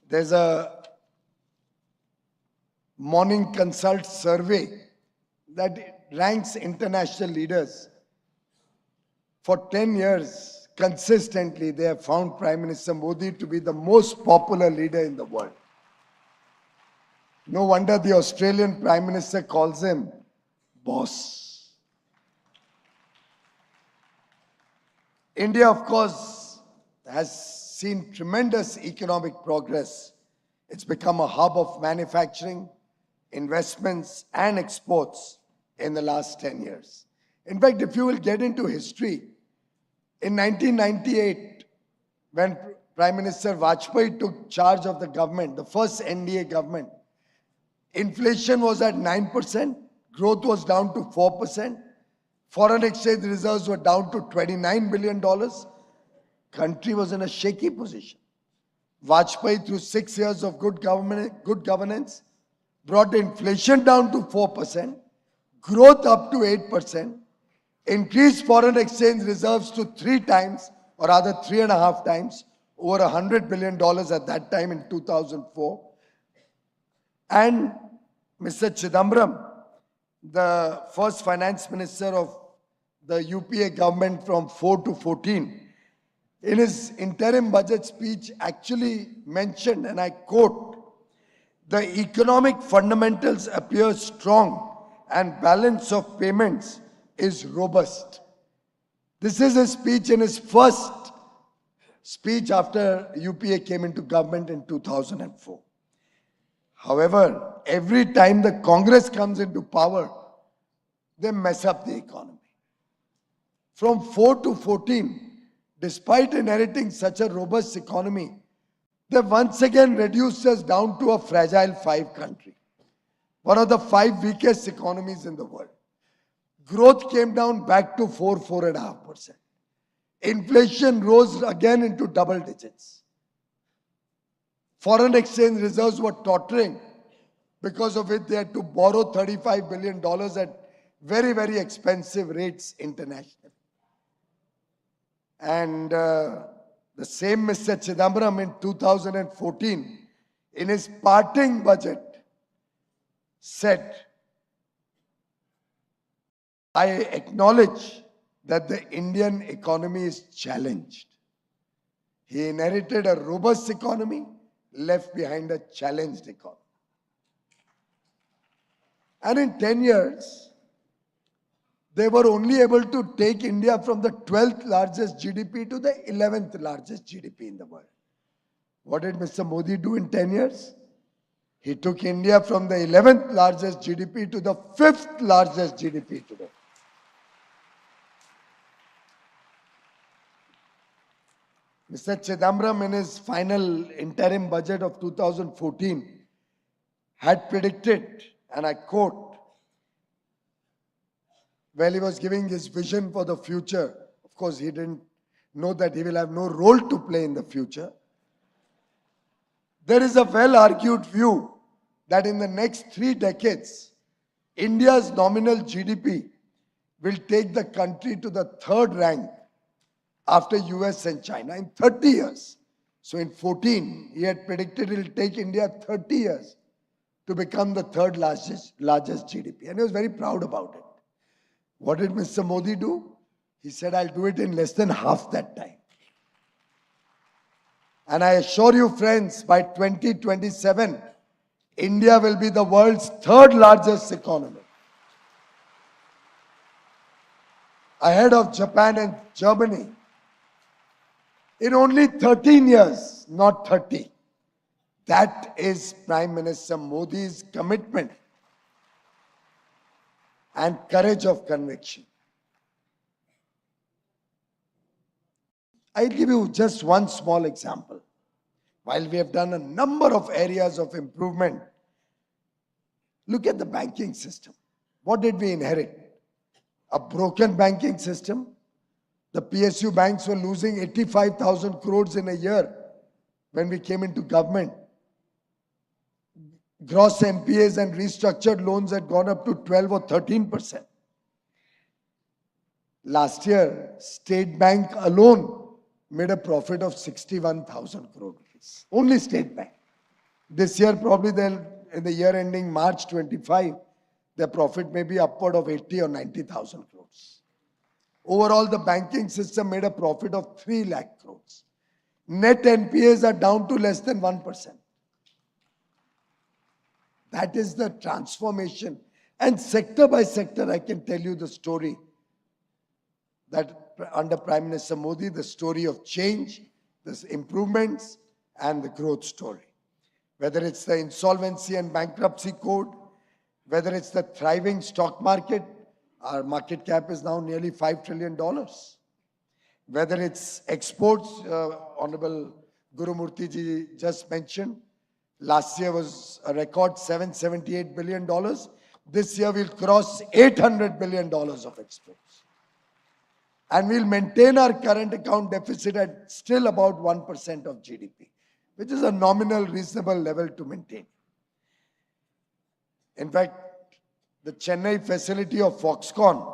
there's a Morning Consult survey that ranks international leaders. For 10 years, consistently, they have found Prime Minister Modi to be the most popular leader in the world. No wonder the Australian Prime Minister calls him boss. India, of course, has seen tremendous economic progress. It's become a hub of manufacturing, investments, and exports in the last 10 years. In fact, if you will get into history, in 1998, when Prime Minister Vajpayee took charge of the government, the first NDA government, inflation was at 9%, growth was down to 4%, foreign exchange reserves were down to $29 billion. Country was in a shaky position. Vajpayee, through 6 years of good governance, brought inflation down to 4%, growth up to 8%, increased foreign exchange reserves to 3 times, or rather 3.5 times, over $100 billion at that time in 2004. And Mr. Chidambaram, the first finance minister of the UPA government from 4 to 14, in his interim budget speech actually mentioned, and I quote, "The economic fundamentals appear strong and balance of payments is robust." This is a speech in his first speech after UPA came into government in 2004. However, every time the Congress comes into power, they mess up the economy. From 4 to 14, despite inheriting such a robust economy, they once again reduced us down to a fragile 5 country, one of the 5 weakest economies in the world. Growth came down back to 4.5%. Inflation rose again into double digits. Foreign exchange reserves were tottering, because of it they had to borrow $35 billion at very, very expensive rates internationally. And the same Mr. Chidambaram in 2014, in his parting budget, said, "I acknowledge that the Indian economy is challenged." He inherited a robust economy, left behind a challenged economy. And in 10 years, they were only able to take India from the 12th largest GDP to the 11th largest GDP in the world. What did Mr. Modi do in 10 years? He took India from the 11th largest GDP to the 5th largest GDP today. Mr. Chidambaram, in his final interim budget of 2014, had predicted, and I quote, while he was giving his vision for the future, of course he didn't know that he will have no role to play in the future. There is a well-argued view that in the next 3 decades, India's nominal GDP will take the country to the 3rd rank after US and China in 30 years. So in 14, he had predicted it will take India 30 years to become the 3rd largest GDP. And he was very proud about it. What did Mr. Modi do? He said, "I'll do it in less than half that time." And I assure you, friends, by 2027, India will be the world's 3rd largest economy, ahead of Japan and Germany. In only 13 years, not 30. That is Prime Minister Modi's commitment and courage of conviction. I'll give you just one small example. While we have done a number of areas of improvement, look at the banking system. What did we inherit? A broken banking system. The PSU banks were losing 85,000 crores in a year when we came into government. Gross NPAs and restructured loans had gone up to 12 or 13%. Last year, State Bank alone made a profit of 61,000 crore rupees. Only State Bank. This year, probably in the year ending March 25, their profit may be upward of 80 or 90,000 crores. Overall, the banking system made a profit of 3 lakh crores. Net NPAs are down to less than 1%. That is the transformation. And sector by sector, I can tell you the story that under Prime Minister Modi, the story of change, the improvements, and the growth story. Whether it's the insolvency and bankruptcy code, whether it's the thriving stock market, our market cap is now nearly $5 trillion. Whether it's exports, Honorable Guru Murthy ji just mentioned, last year was a record $778 billion. This year we'll cross $800 billion of exports. And we'll maintain our current account deficit at still about 1% of GDP, which is a nominal, reasonable level to maintain. In fact, the Chennai facility of Foxconn,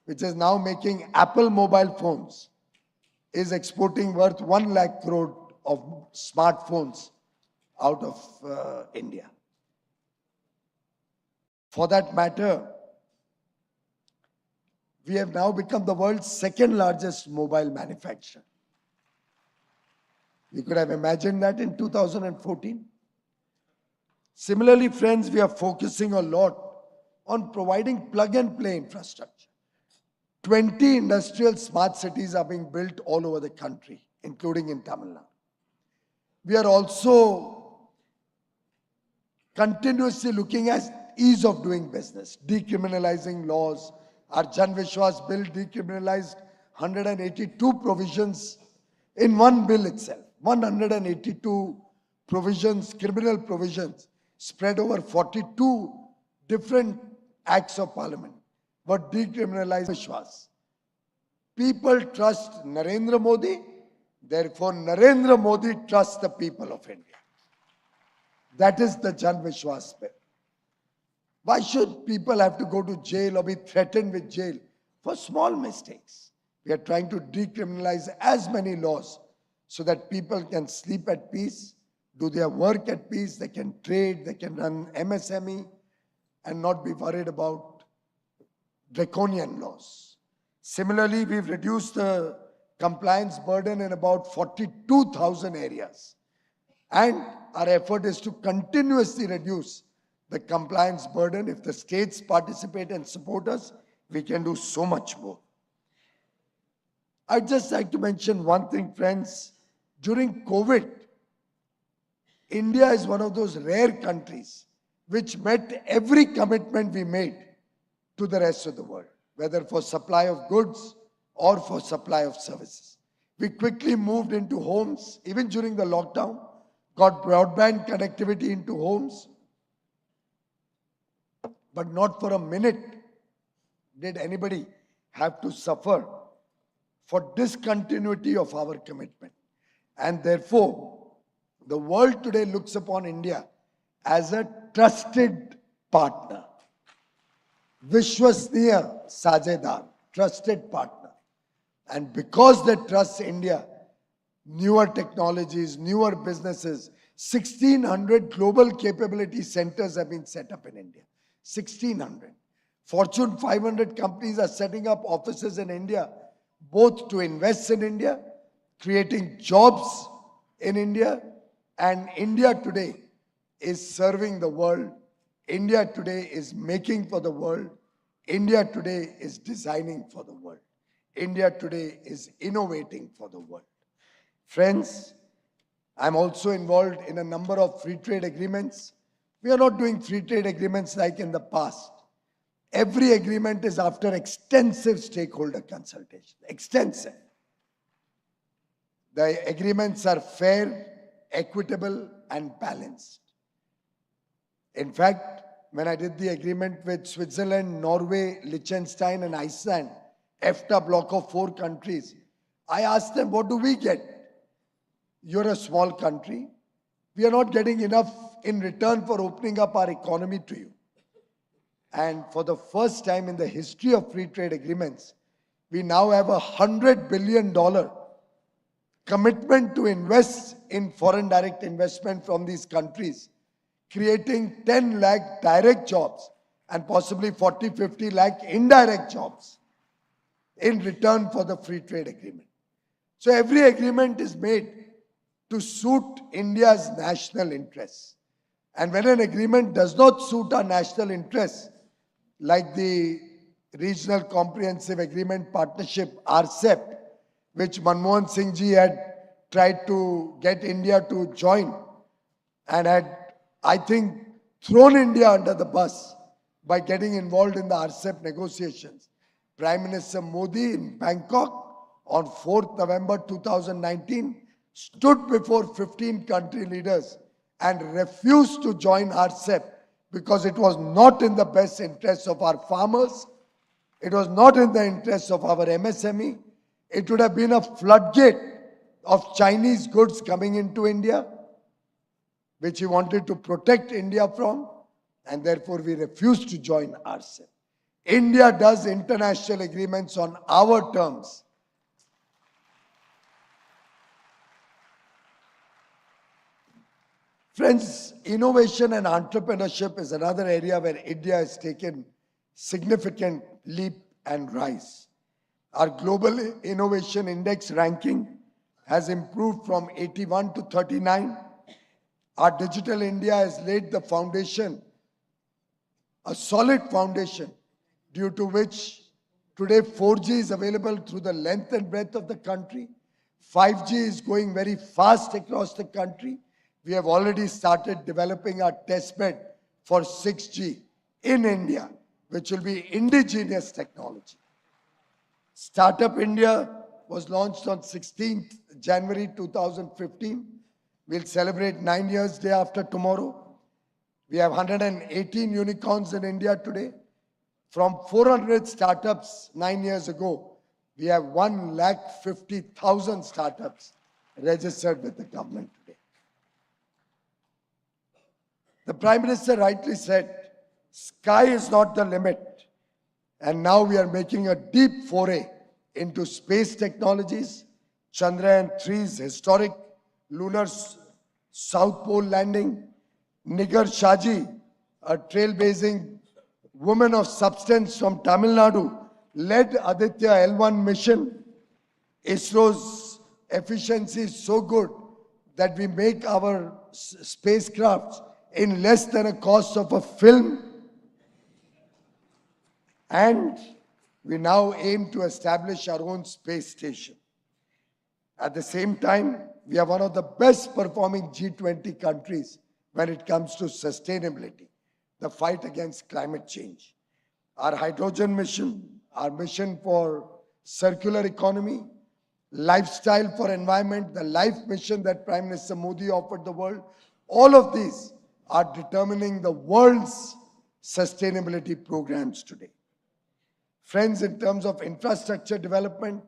which is now making Apple mobile phones, is exporting worth 1 lakh crore of smartphones out of India. For that matter, we have now become the world's second largest mobile manufacturer. We could have imagined that in 2014. Similarly, friends, we are focusing a lot on providing plug-and-play infrastructure. 20 industrial smart cities are being built all over the country, including in Tamil Nadu. We are also continuously looking at ease of doing business, decriminalizing laws. Our Jan Vishwas bill decriminalized 182 provisions in one bill itself. 182 provisions, criminal provisions, spread over 42 different acts of parliament, but decriminalized Vishwas. People trust Narendra Modi, therefore Narendra Modi trusts the people of India. That is the Jan Vishwas bill. Why should people have to go to jail or be threatened with jail for small mistakes? We are trying to decriminalize as many laws so that people can sleep at peace, do their work at peace, they can trade, they can run MSME and not be worried about draconian laws. Similarly, we've reduced the compliance burden in about 42,000 areas. And our effort is to continuously reduce the compliance burden. If the states participate and support us, we can do so much more. I'd just like to mention one thing, friends. During COVID, India is one of those rare countries which met every commitment we made to the rest of the world, whether for supply of goods or for supply of services. We quickly moved into homes, even during the lockdown, got broadband connectivity into homes, but not for a minute did anybody have to suffer for discontinuity of our commitment. And therefore, the world today looks upon India as a trusted partner. Vishwasniya Sajedar, trusted partner. And because they trust India, newer technologies, newer businesses, 1,600 global capability centers have been set up in India. 1,600. Fortune 500 companies are setting up offices in India, both to invest in India, creating jobs in India, and India today is serving the world. India today is making for the world. India today is designing for the world. India today is innovating for the world. Friends, I'm also involved in a number of free trade agreements. We are not doing free trade agreements like in the past. Every agreement is after extensive stakeholder consultation. Extensive. The agreements are fair, equitable, and balanced. In fact, when I did the agreement with Switzerland, Norway, Liechtenstein, and Iceland, EFTA block of 4 countries, I asked them, what do we get? You're a small country. We are not getting enough in return for opening up our economy to you. And for the first time in the history of free trade agreements, we now have $100 billion commitment to invest in foreign direct investment from these countries, creating 10 lakh direct jobs and possibly 40-50 lakh indirect jobs in return for the free trade agreement. So every agreement is made to suit India's national interests. And when an agreement does not suit our national interests, like the Regional Comprehensive Agreement Partnership, RCEP, which Manmohan Singh ji had tried to get India to join and had, I think, thrown India under the bus by getting involved in the RCEP negotiations. Prime Minister Modi in Bangkok on 4th November 2019 stood before 15 country leaders and refused to join RCEP because it was not in the best interests of our farmers, it was not in the interests of our MSME, it would have been a floodgate of Chinese goods coming into India, which he wanted to protect India from, and therefore we refused to join RCEP. India does international agreements on our terms. Friends, innovation and entrepreneurship is another area where India has taken significant leap and rise. Our global innovation index ranking has improved from 81 to 39. Our Digital India has laid the foundation, a solid foundation, due to which today 4G is available through the length and breadth of the country. 5G is going very fast across the country. We have already started developing our testbed for 6G in India, which will be indigenous technology. Startup India was launched on 16th January 2015. We'll celebrate 9 years day after tomorrow. We have 118 unicorns in India today. From 400 startups 9 years ago, we have 150,000 startups registered with the government today. The Prime Minister rightly said, sky is not the limit. And now we are making a deep foray into space technologies. Chandrayaan-3's historic lunar South Pole landing. Nigar Shaji, a trailblazing woman of substance from Tamil Nadu, led Aditya L1 mission. ISRO's efficiency is so good that we make our spacecrafts in less than a cost of a film. And we now aim to establish our own space station. At the same time, we are one of the best performing G20 countries when it comes to sustainability, the fight against climate change. Our hydrogen mission, our mission for circular economy, lifestyle for environment, the life mission that Prime Minister Modi offered the world, all of these are determining the world's sustainability programs today. Friends, in terms of infrastructure development,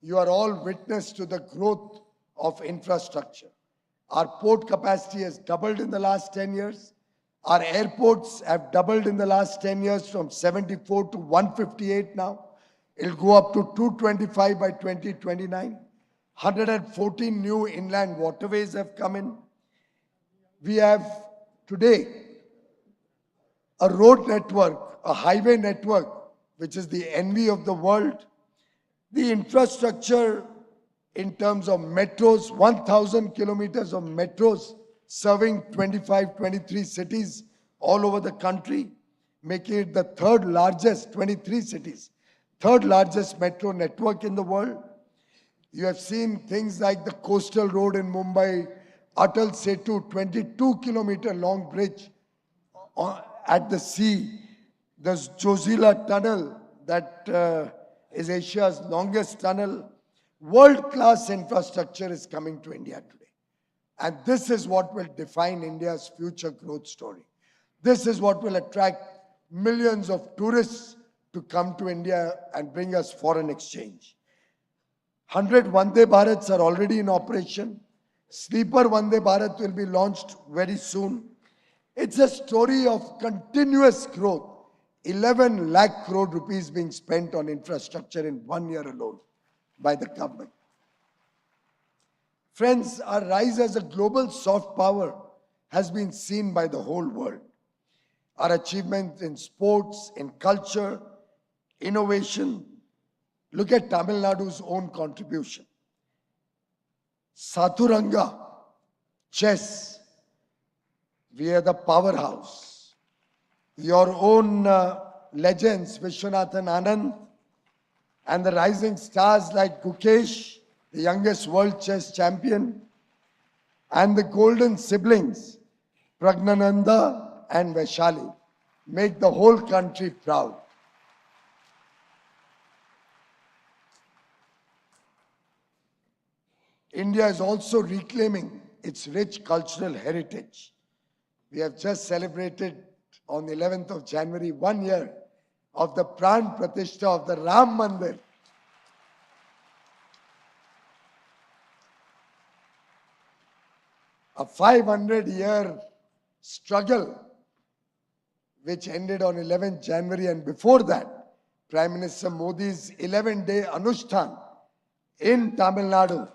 you are all witness to the growth of infrastructure. Our port capacity has doubled in the last 10 years. Our airports have doubled in the last 10 years from 74 to 158 now. It'll go up to 225 by 2029. 114 new inland waterways have come in. We have today a road network, a highway network, which is the envy of the world. The infrastructure in terms of metros, 1,000 kilometers of metros serving 25, 23 cities all over the country, making it the third largest, 23 cities, third largest metro network in the world. You have seen things like the coastal road in Mumbai, Atal Setu, 22-kilometer long bridge at the sea. There's Jozila Tunnel that is Asia's longest tunnel. World-class infrastructure is coming to India today. And this is what will define India's future growth story. This is what will attract millions of tourists to come to India and bring us foreign exchange. 100 Vande Bharats are already in operation. Sleeper Vande Bharat will be launched very soon. It's a story of continuous growth. 11 lakh crore rupees being spent on infrastructure in 1 year alone by the government. Friends, our rise as a global soft power has been seen by the whole world. Our achievements in sports, in culture, innovation. Look at Tamil Nadu's own contribution. Saturanga, chess, we are the powerhouse. Your own legends, Vishwanathan Anand, and the rising stars like Gukesh, the youngest world chess champion, and the golden siblings, Pragnananda and Vaishali, make the whole country proud. India is also reclaiming its rich cultural heritage. We have just celebrated on the 11th of January 1 year of the Pran Pratishtha of the Ram Mandir. A 500-year struggle which ended on 11th January, and before that, Prime Minister Modi's 11-day Anushthan in Tamil Nadu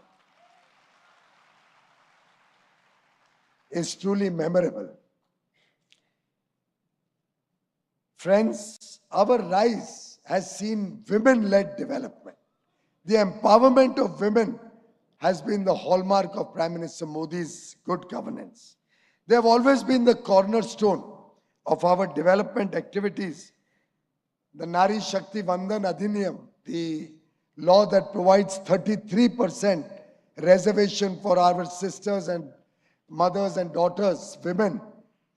is truly memorable. Friends, our rise has seen women-led development. The empowerment of women has been the hallmark of Prime Minister Modi's good governance. They have always been the cornerstone of our development activities. The Nari Shakti Vandan Adhiniyam, the law that provides 33% reservation for our sisters and mothers and daughters, women,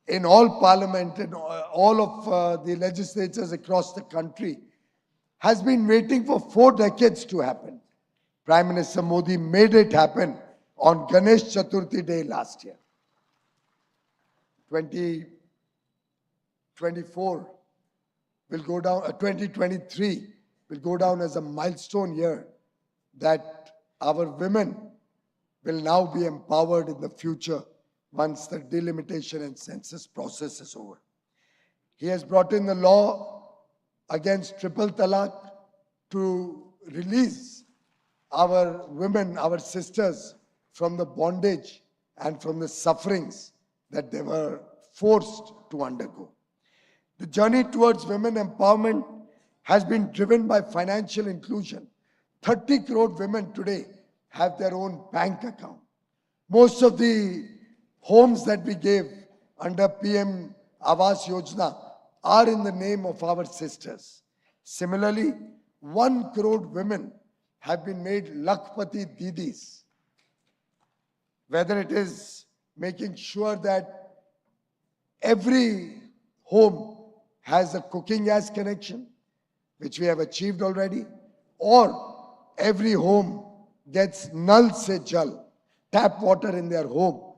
in all parliament and all of the legislatures across the country, has been waiting for 4 decades to happen. Prime Minister Modi made it happen on Ganesh Chaturthi Day last year. 2024 will go down, 2023 will go down as a milestone year that our women will now be empowered in the future once the delimitation and census process is over. He has brought in the law against triple talaq to release our women, our sisters, from the bondage and from the sufferings that they were forced to undergo. The journey towards women empowerment has been driven by financial inclusion. 30 crore women today have their own bank account. Most of the homes that we gave under PM Awas Yojana are in the name of our sisters. Similarly, 1 crore women have been made Lakpati Didis. Whether it is making sure that every home has a cooking gas connection, which we have achieved already, or every home gets Nal Se Jal, tap water in their home,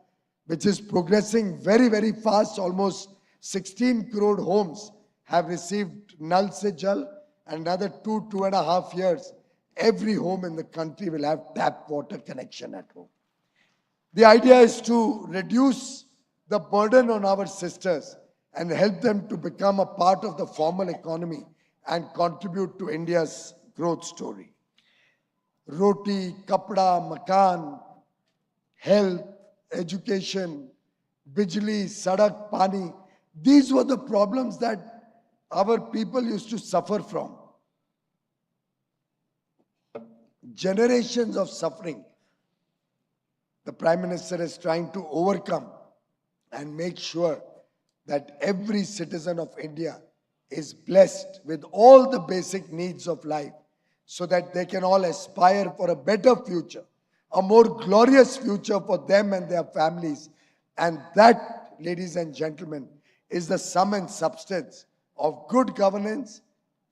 which is progressing very, very fast. Almost 16 crore homes have received Nal Se Jal, and another 2.5 years, every home in the country will have tap water connection at home. The idea is to reduce the burden on our sisters and help them to become a part of the formal economy and contribute to India's growth story. Roti, kapda, makan, health, education, bijli, sadak, pani, these were the problems that our people used to suffer from. Generations of suffering. The Prime Minister is trying to overcome and make sure that every citizen of India is blessed with all the basic needs of life so that they can all aspire for a better future, a more glorious future for them and their families. And that, ladies and gentlemen, is the sum and substance of good governance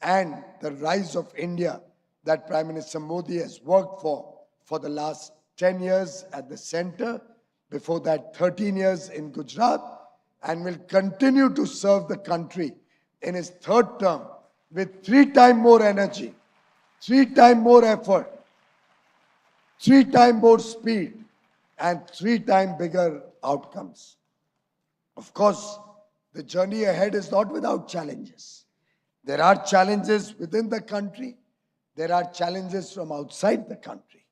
and the rise of India that Prime Minister Modi has worked for the last 10 years at the center, before that 13 years in Gujarat, and will continue to serve the country in his third term with 3 times more energy, 3 times more effort, 3 times more speed, and 3 times bigger outcomes. Of course, the journey ahead is not without challenges. There are challenges within the country. There are challenges from outside the country.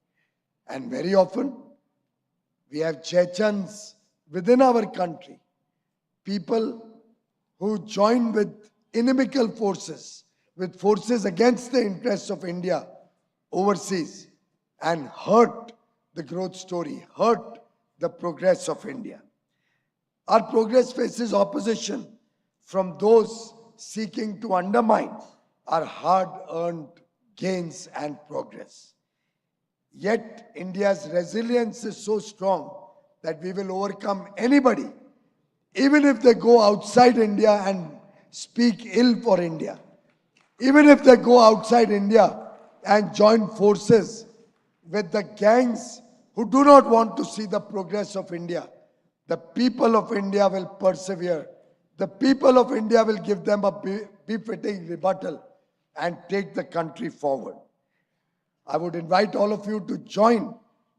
And very often, we have Chechens within our country, people who join with inimical forces, with forces against the interests of India overseas, and hurt the growth story, hurt the progress of India. Our progress faces opposition from those seeking to undermine our hard-earned gains and progress. Yet, India's resilience is so strong that we will overcome anybody, even if they go outside India and speak ill for India, even if they go outside India and join forces with the gangs who do not want to see the progress of India. The people of India will persevere. The people of India will give them a befitting rebuttal and take the country forward. I would invite all of you to join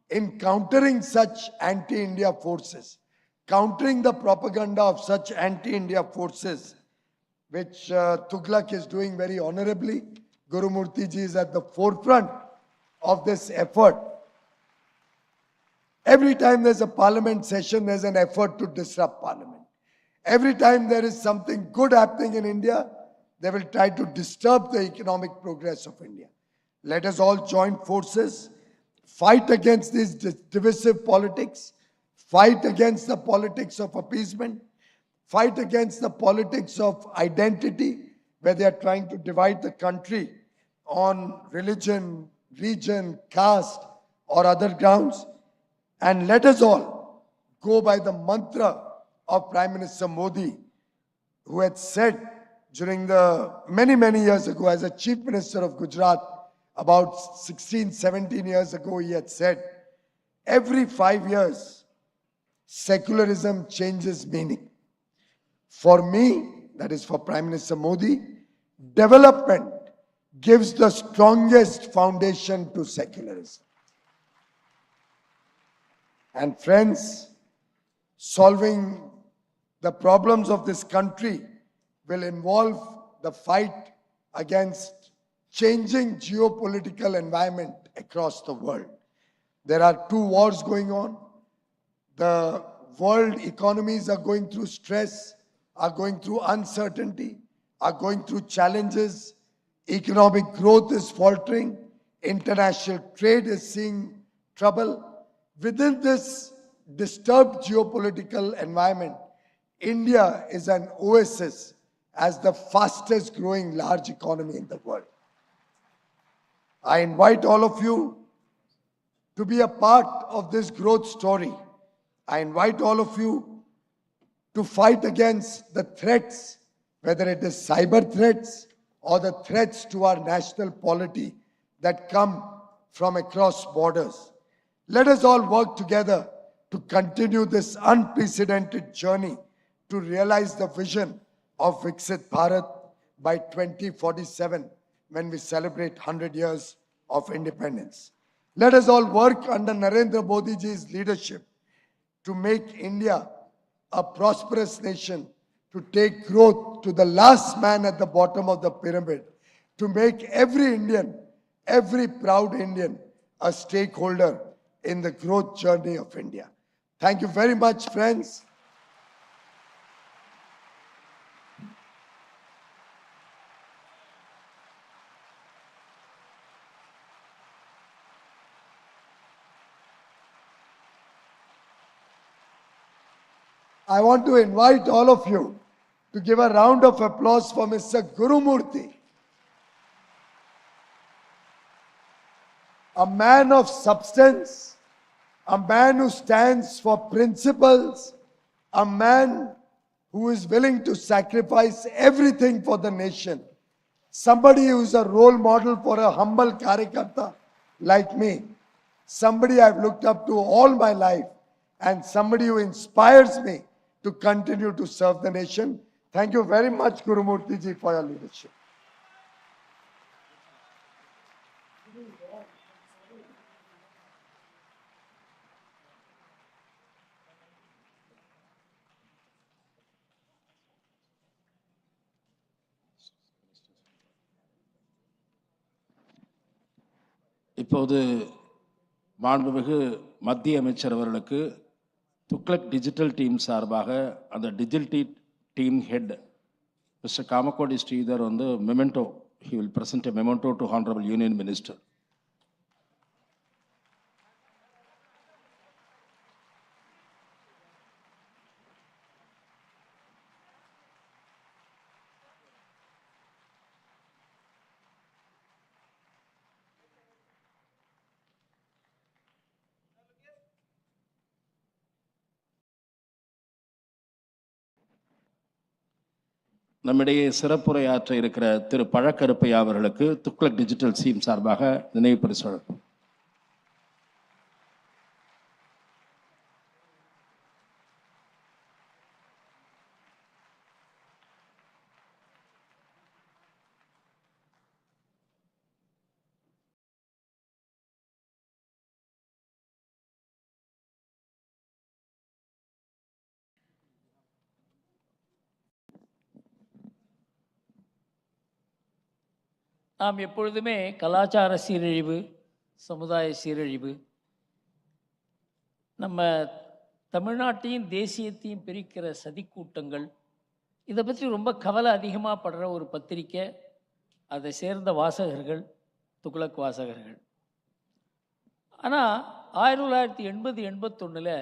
in countering such anti-India forces, countering the propaganda of such anti-India forces, which Thuglak is doing very honorably. Guru Murthy ji is at the forefront of this effort. Every time there's a parliament session, there's an effort to disrupt parliament. Every time there is something good happening in India, they will try to disturb the economic progress of India. Let us all join forces, fight against this divisive politics, fight against the politics of appeasement, fight against the politics of identity, where they are trying to divide the country on religion, region, caste, or other grounds. And let us all go by the mantra of Prime Minister Modi, who had said during the many years ago as a Chief Minister of Gujarat, about 16, 17 years ago, he had said, every 5 years, secularism changes meaning. For me, that is for Prime Minister Modi, development gives the strongest foundation to secularism. And friends, solving the problems of this country will involve the fight against changing geopolitical environment across the world. There are 2 wars going on. The world economies are going through stress, are going through uncertainty, are going through challenges. Economic growth is faltering. International trade is seeing trouble. Within this disturbed geopolitical environment, India is an oasis as the fastest growing large economy in the world. I invite all of you to be a part of this growth story. I invite all of you to fight against the threats, whether it is cyber threats or the threats to our national polity that come from across borders. Let us all work together to continue this unprecedented journey to realize the vision of Viksit Bharat by 2047, when we celebrate 100 years of independence. Let us all work under Narendra Modi ji's leadership to make India a prosperous nation, to take growth to the last man at the bottom of the pyramid, to make every Indian, every proud Indian, a stakeholder in the growth journey of India. Thank you very much, friends. I want to invite all of you to give a round of applause for Mr. Guru Murthy, a man of substance, a man who stands for principles, a man who is willing to sacrifice everything for the nation, somebody who is a role model for a humble Karyakarta like me, somebody I've looked up to all my life, and somebody who inspires me to continue to serve the nation. Thank you very much, Gurumurthy ji, for your leadership. இப்போது மாண்புமிகு மத்திய அமைச்சர் அவர்களுக்கு Tughlaq digital team சார்பாக அந்த digital team head mister Kamakoti Sridhar வந்து Memento he will present a memento to Honorable Union Minister. நம்மிடையே சிறப்புரையாற்ற இருக்கிற திரு பழக்கருப்பையா அவர்களுக்கு துக்ளக் டிஜிட்டல் டீம் சார்பாக நினைவு பரிசு வழங்கும். நாம் எப்பொழுதுமே கலாச்சார சீரழிவு, சமுதாய சீரழிவு, நம்ம தமிழ்நாட்டையும் தேசியத்தையும் பிரிக்கிற சதிக்கூட்டங்கள், இதை பற்றி ரொம்ப கவலை அதிகமாக படுற ஒரு பத்திரிக்கை, அதை சேர்ந்த வாசகர்கள் துக்ளக் வாசகர்கள். ஆனால் 1980-81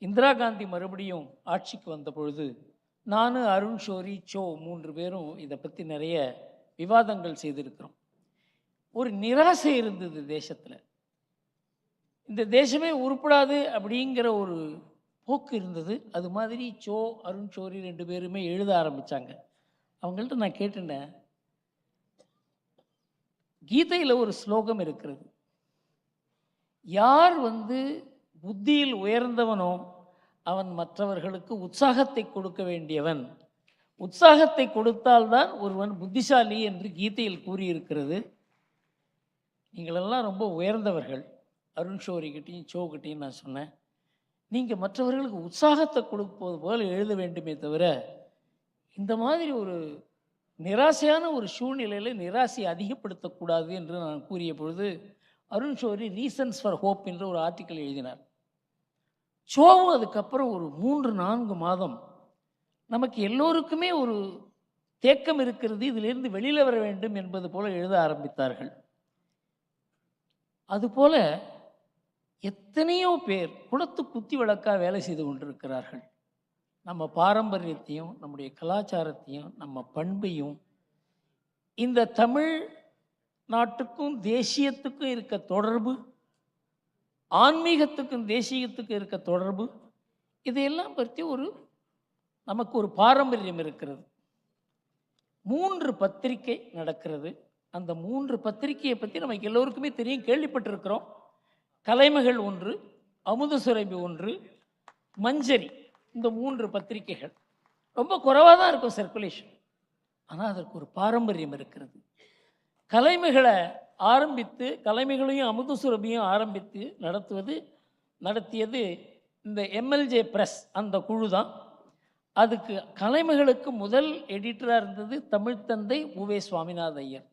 இந்திரா காந்தி மறுபடியும் ஆட்சிக்கு வந்த பொழுது நான், அருண் ஷோரி, சோ 3 பேரும் இதை பற்றி நிறைய விவாதங்கள் செய்திருக்கிறோம். ஒரு நிராசை இருந்தது தேசத்தில். இந்த தேசமே உருப்படாது அப்படிங்கிற ஒரு போக்கு இருந்தது. அது மாதிரி சோ, அருண் ஷோரி 2 பேருமே எழுத ஆரம்பித்தாங்க. அவங்கள்ட்ட நான் கேட்டேன், கீதையில் ஒரு ஸ்லோகம் இருக்கிறது, யார் புத்தியில் உயர்ந்தவனோ அவன் மற்றவர்களுக்கு உற்சாகத்தை கொடுக்க வேண்டியவன், உற்சாகத்தை கொடுத்தால்தான் ஒருவன் புத்திசாலி என்று கீதையில் கூறியிருக்கிறது. நீங்களெல்லாம் ரொம்ப உயர்ந்தவர்கள், அருண் ஷோரிக்கிட்டையும் சோக்கிட்டையும் நான் சொன்னேன், நீங்கள் மற்றவர்களுக்கு உற்சாகத்தை கொடுப்பது போல் எழுத வேண்டுமே தவிர இந்த மாதிரி ஒரு நிராசையான ஒரு சூழ்நிலையில் நிராசையை அதிகப்படுத்தக்கூடாது என்று நான் கூறிய பொழுது Arun Shourie reasons for hope என்ற ஒரு ஆர்டிக்கல் எழுதினார். சோவும் அதுக்கப்புறம் ஒரு 3-4 மாதம் நமக்கு எல்லோருக்குமே ஒரு தேக்கம் இருக்கிறது, இதிலிருந்து வெளியில் வர வேண்டும் என்பது போல எழுத ஆரம்பித்தார்கள். அதுபோல எத்தனையோ பேர் குளத்து குத்தி வழக்காக வேலை செய்து கொண்டிருக்கிறார்கள். நம்ம பாரம்பரியத்தையும் நம்முடைய கலாச்சாரத்தையும் நம்ம பண்பையும், இந்த தமிழ் நாட்டுக்கும் தேசியத்துக்கும் இருக்க தொடர்பு, ஆன்மீகத்துக்கும் தேசியத்துக்கும் இருக்க தொடர்பு, இதையெல்லாம் பற்றி நமக்கு ஒரு பாரம்பரியம் இருக்கிறது. 3 பத்திரிகை நடக்கிறது. அந்த 3 பத்திரிகையை பற்றி நமக்கு எல்லோருக்குமே தெரியும், கேள்விப்பட்டிருக்கிறோம். கலைமகள் 1, அமுத சுரபி 1, மஞ்சரி, இந்த 3 பத்திரிகைகள் ரொம்ப குறைவாக தான் இருக்கும் சர்க்குலேஷன். ஆனால் அதற்கு ஒரு பாரம்பரியம் இருக்கிறது. கலைமகளை ஆரம்பித்து, கலைமகளையும் அமுத சுரபியும் ஆரம்பித்து நடத்தியது இந்த எம்எல்ஜே பிரஸ், அந்த குழு தான். அதுக்கு கலைமகளுக்கு முதல் எடிட்டராக இருந்தது தமிழ்த்தந்தை உவே சுவாமிநாத ஐயர்.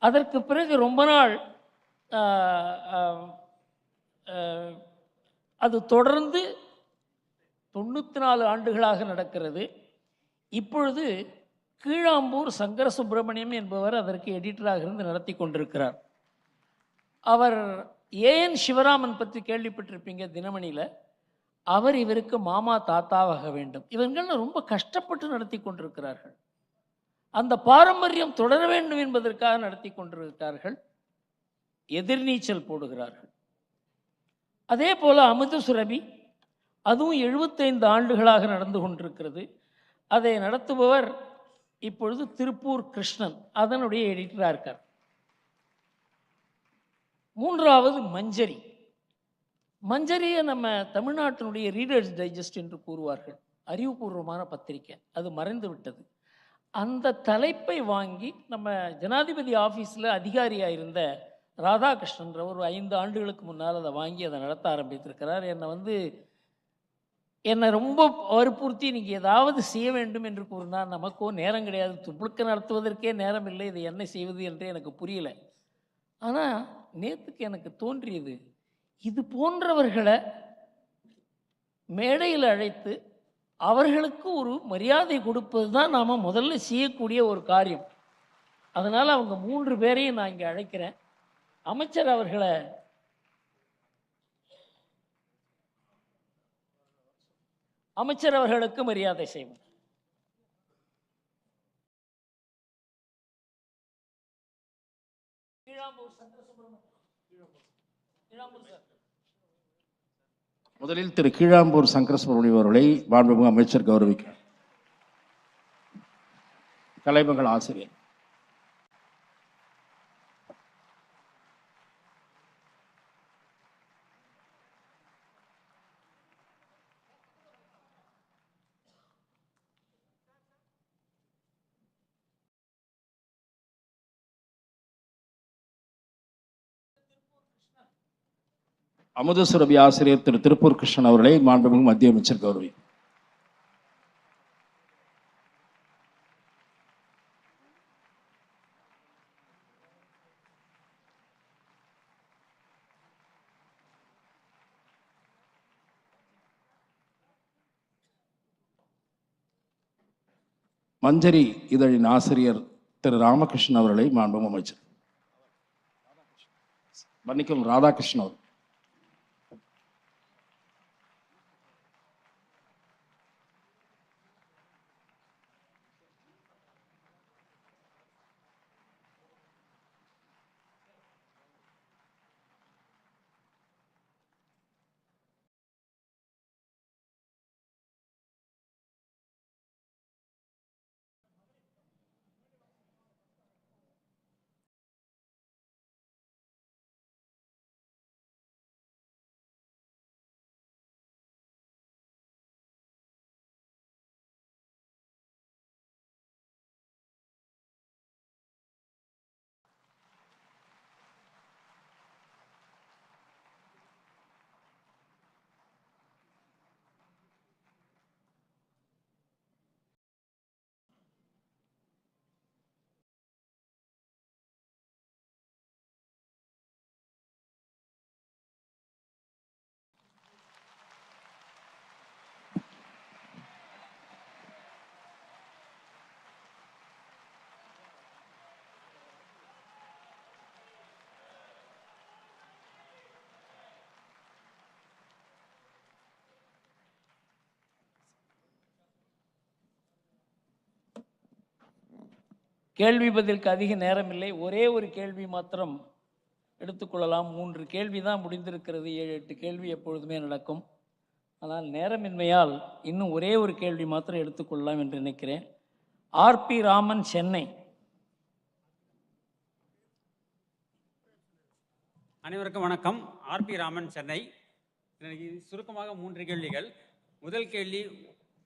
அதற்கு பிறகு ரொம்ப நாள் அது தொடர்ந்து 94 ஆண்டுகளாக நடக்கிறது. இப்பொழுது கீழாம்பூர் சங்கர சுப்பிரமணியம் என்பவர் அதற்கு எடிட்டராக இருந்து நடத்தி கொண்டிருக்கிறார். அவர் ஏஎன் சிவராமன் பற்றி கேள்விப்பட்டிருப்பீங்க தினமணியில். அவர் இவருக்கு மாமா தாத்தாவாக வேண்டும். இவர்கள் ரொம்ப கஷ்டப்பட்டு நடத்தி கொண்டிருக்கிறார்கள். அந்த பாரம்பரியம் தொடர வேண்டும் என்பதற்காக நடத்தி கொண்டிருக்கிறார்கள். எதிர்நீச்சல் போடுகிறார்கள். அதே போல அமுத சுரபி, அதுவும் 75 ஆண்டுகளாக நடந்து கொண்டிருக்கிறது. அதை நடத்துபவர் இப்பொழுது திருப்பூர் கிருஷ்ணன் அதனுடைய எடிட்டராக இருக்கார். மூன்றாவது மஞ்சரி. மஞ்சரியை நம்ம தமிழ்நாட்டினுடைய ரீடர்ஸ் டைஜஸ்ட் என்று கூறுவார்கள், அறிவுபூர்வமான பத்திரிக்கை. அது மறைந்து விட்டது. அந்த தலைப்பை வாங்கி நம்ம ஜனாதிபதி ஆஃபீஸில் அதிகாரியாக இருந்த ராதாகிருஷ்ணன்ற ஒரு 5 ஆண்டுகளுக்கு முன்னால் அதை வாங்கி அதை நடத்த ஆரம்பித்திருக்கிறார். என்னை ரொம்ப வற்புறுத்தி நீங்கள் ஏதாவது செய்ய வேண்டும் என்று கூறினார். நமக்கோ நேரம் கிடையாது, துப்புளுக்கு நடத்துவதற்கே நேரம் இல்லை, இதை என்ன செய்வது என்று எனக்கு புரியலை. ஆனால் நேற்றுக்கு எனக்கு தோன்றியது, இது போன்றவர்களை மேடையில் அழைத்து அவர்களுக்கு ஒரு மரியாதை கொடுப்பது தான் நாம் முதல்ல செய்யக்கூடிய ஒரு காரியம். அதனால் அவங்க 3 பேரையும் நான் இங்கே அழைக்கிறேன். அமைச்சர் அவர்களுக்கு மரியாதை செய்வோம். முதலில் திரு கீழாம்பூர் சங்கர சுப்பிரமணியம் அவர்களை மாண்புமிகு அமைச்சர் கௌரவிக்கிறார். கலைமகள் ஆசிரியர். அமுத சுரபி ஆசிரியர் திரு திருப்பூர் கிருஷ்ணன் அவர்களை மாண்புமிகு மத்திய அமைச்சர் கௌரவி. மஞ்சரி இதழின் ஆசிரியர் திரு ராமகிருஷ்ணன் அவர்களை மாண்புமிகு அமைச்சர் மன்னிக்கும் ராதாகிருஷ்ணன் அவர். கேள்வி பதிலுக்கு அதிக நேரம் இல்லை. ஒரே ஒரு கேள்வி மாத்திரம் எடுத்துக்கொள்ளலாம். 3 கேள்வி தான் முடிந்திருக்கிறது. 7-8 கேள்வி எப்பொழுதுமே நடக்கும். ஆனால் நேரமின்மையால் இன்னும் ஒரே ஒரு கேள்வி மாத்திரம் எடுத்துக்கொள்ளலாம் என்று நினைக்கிறேன். ஆர்பி ராமன், சென்னை. அனைவருக்கும் வணக்கம். ஆர்பி ராமன், சென்னை. சுருக்கமாக 3 கேள்விகள். முதல் கேள்வி,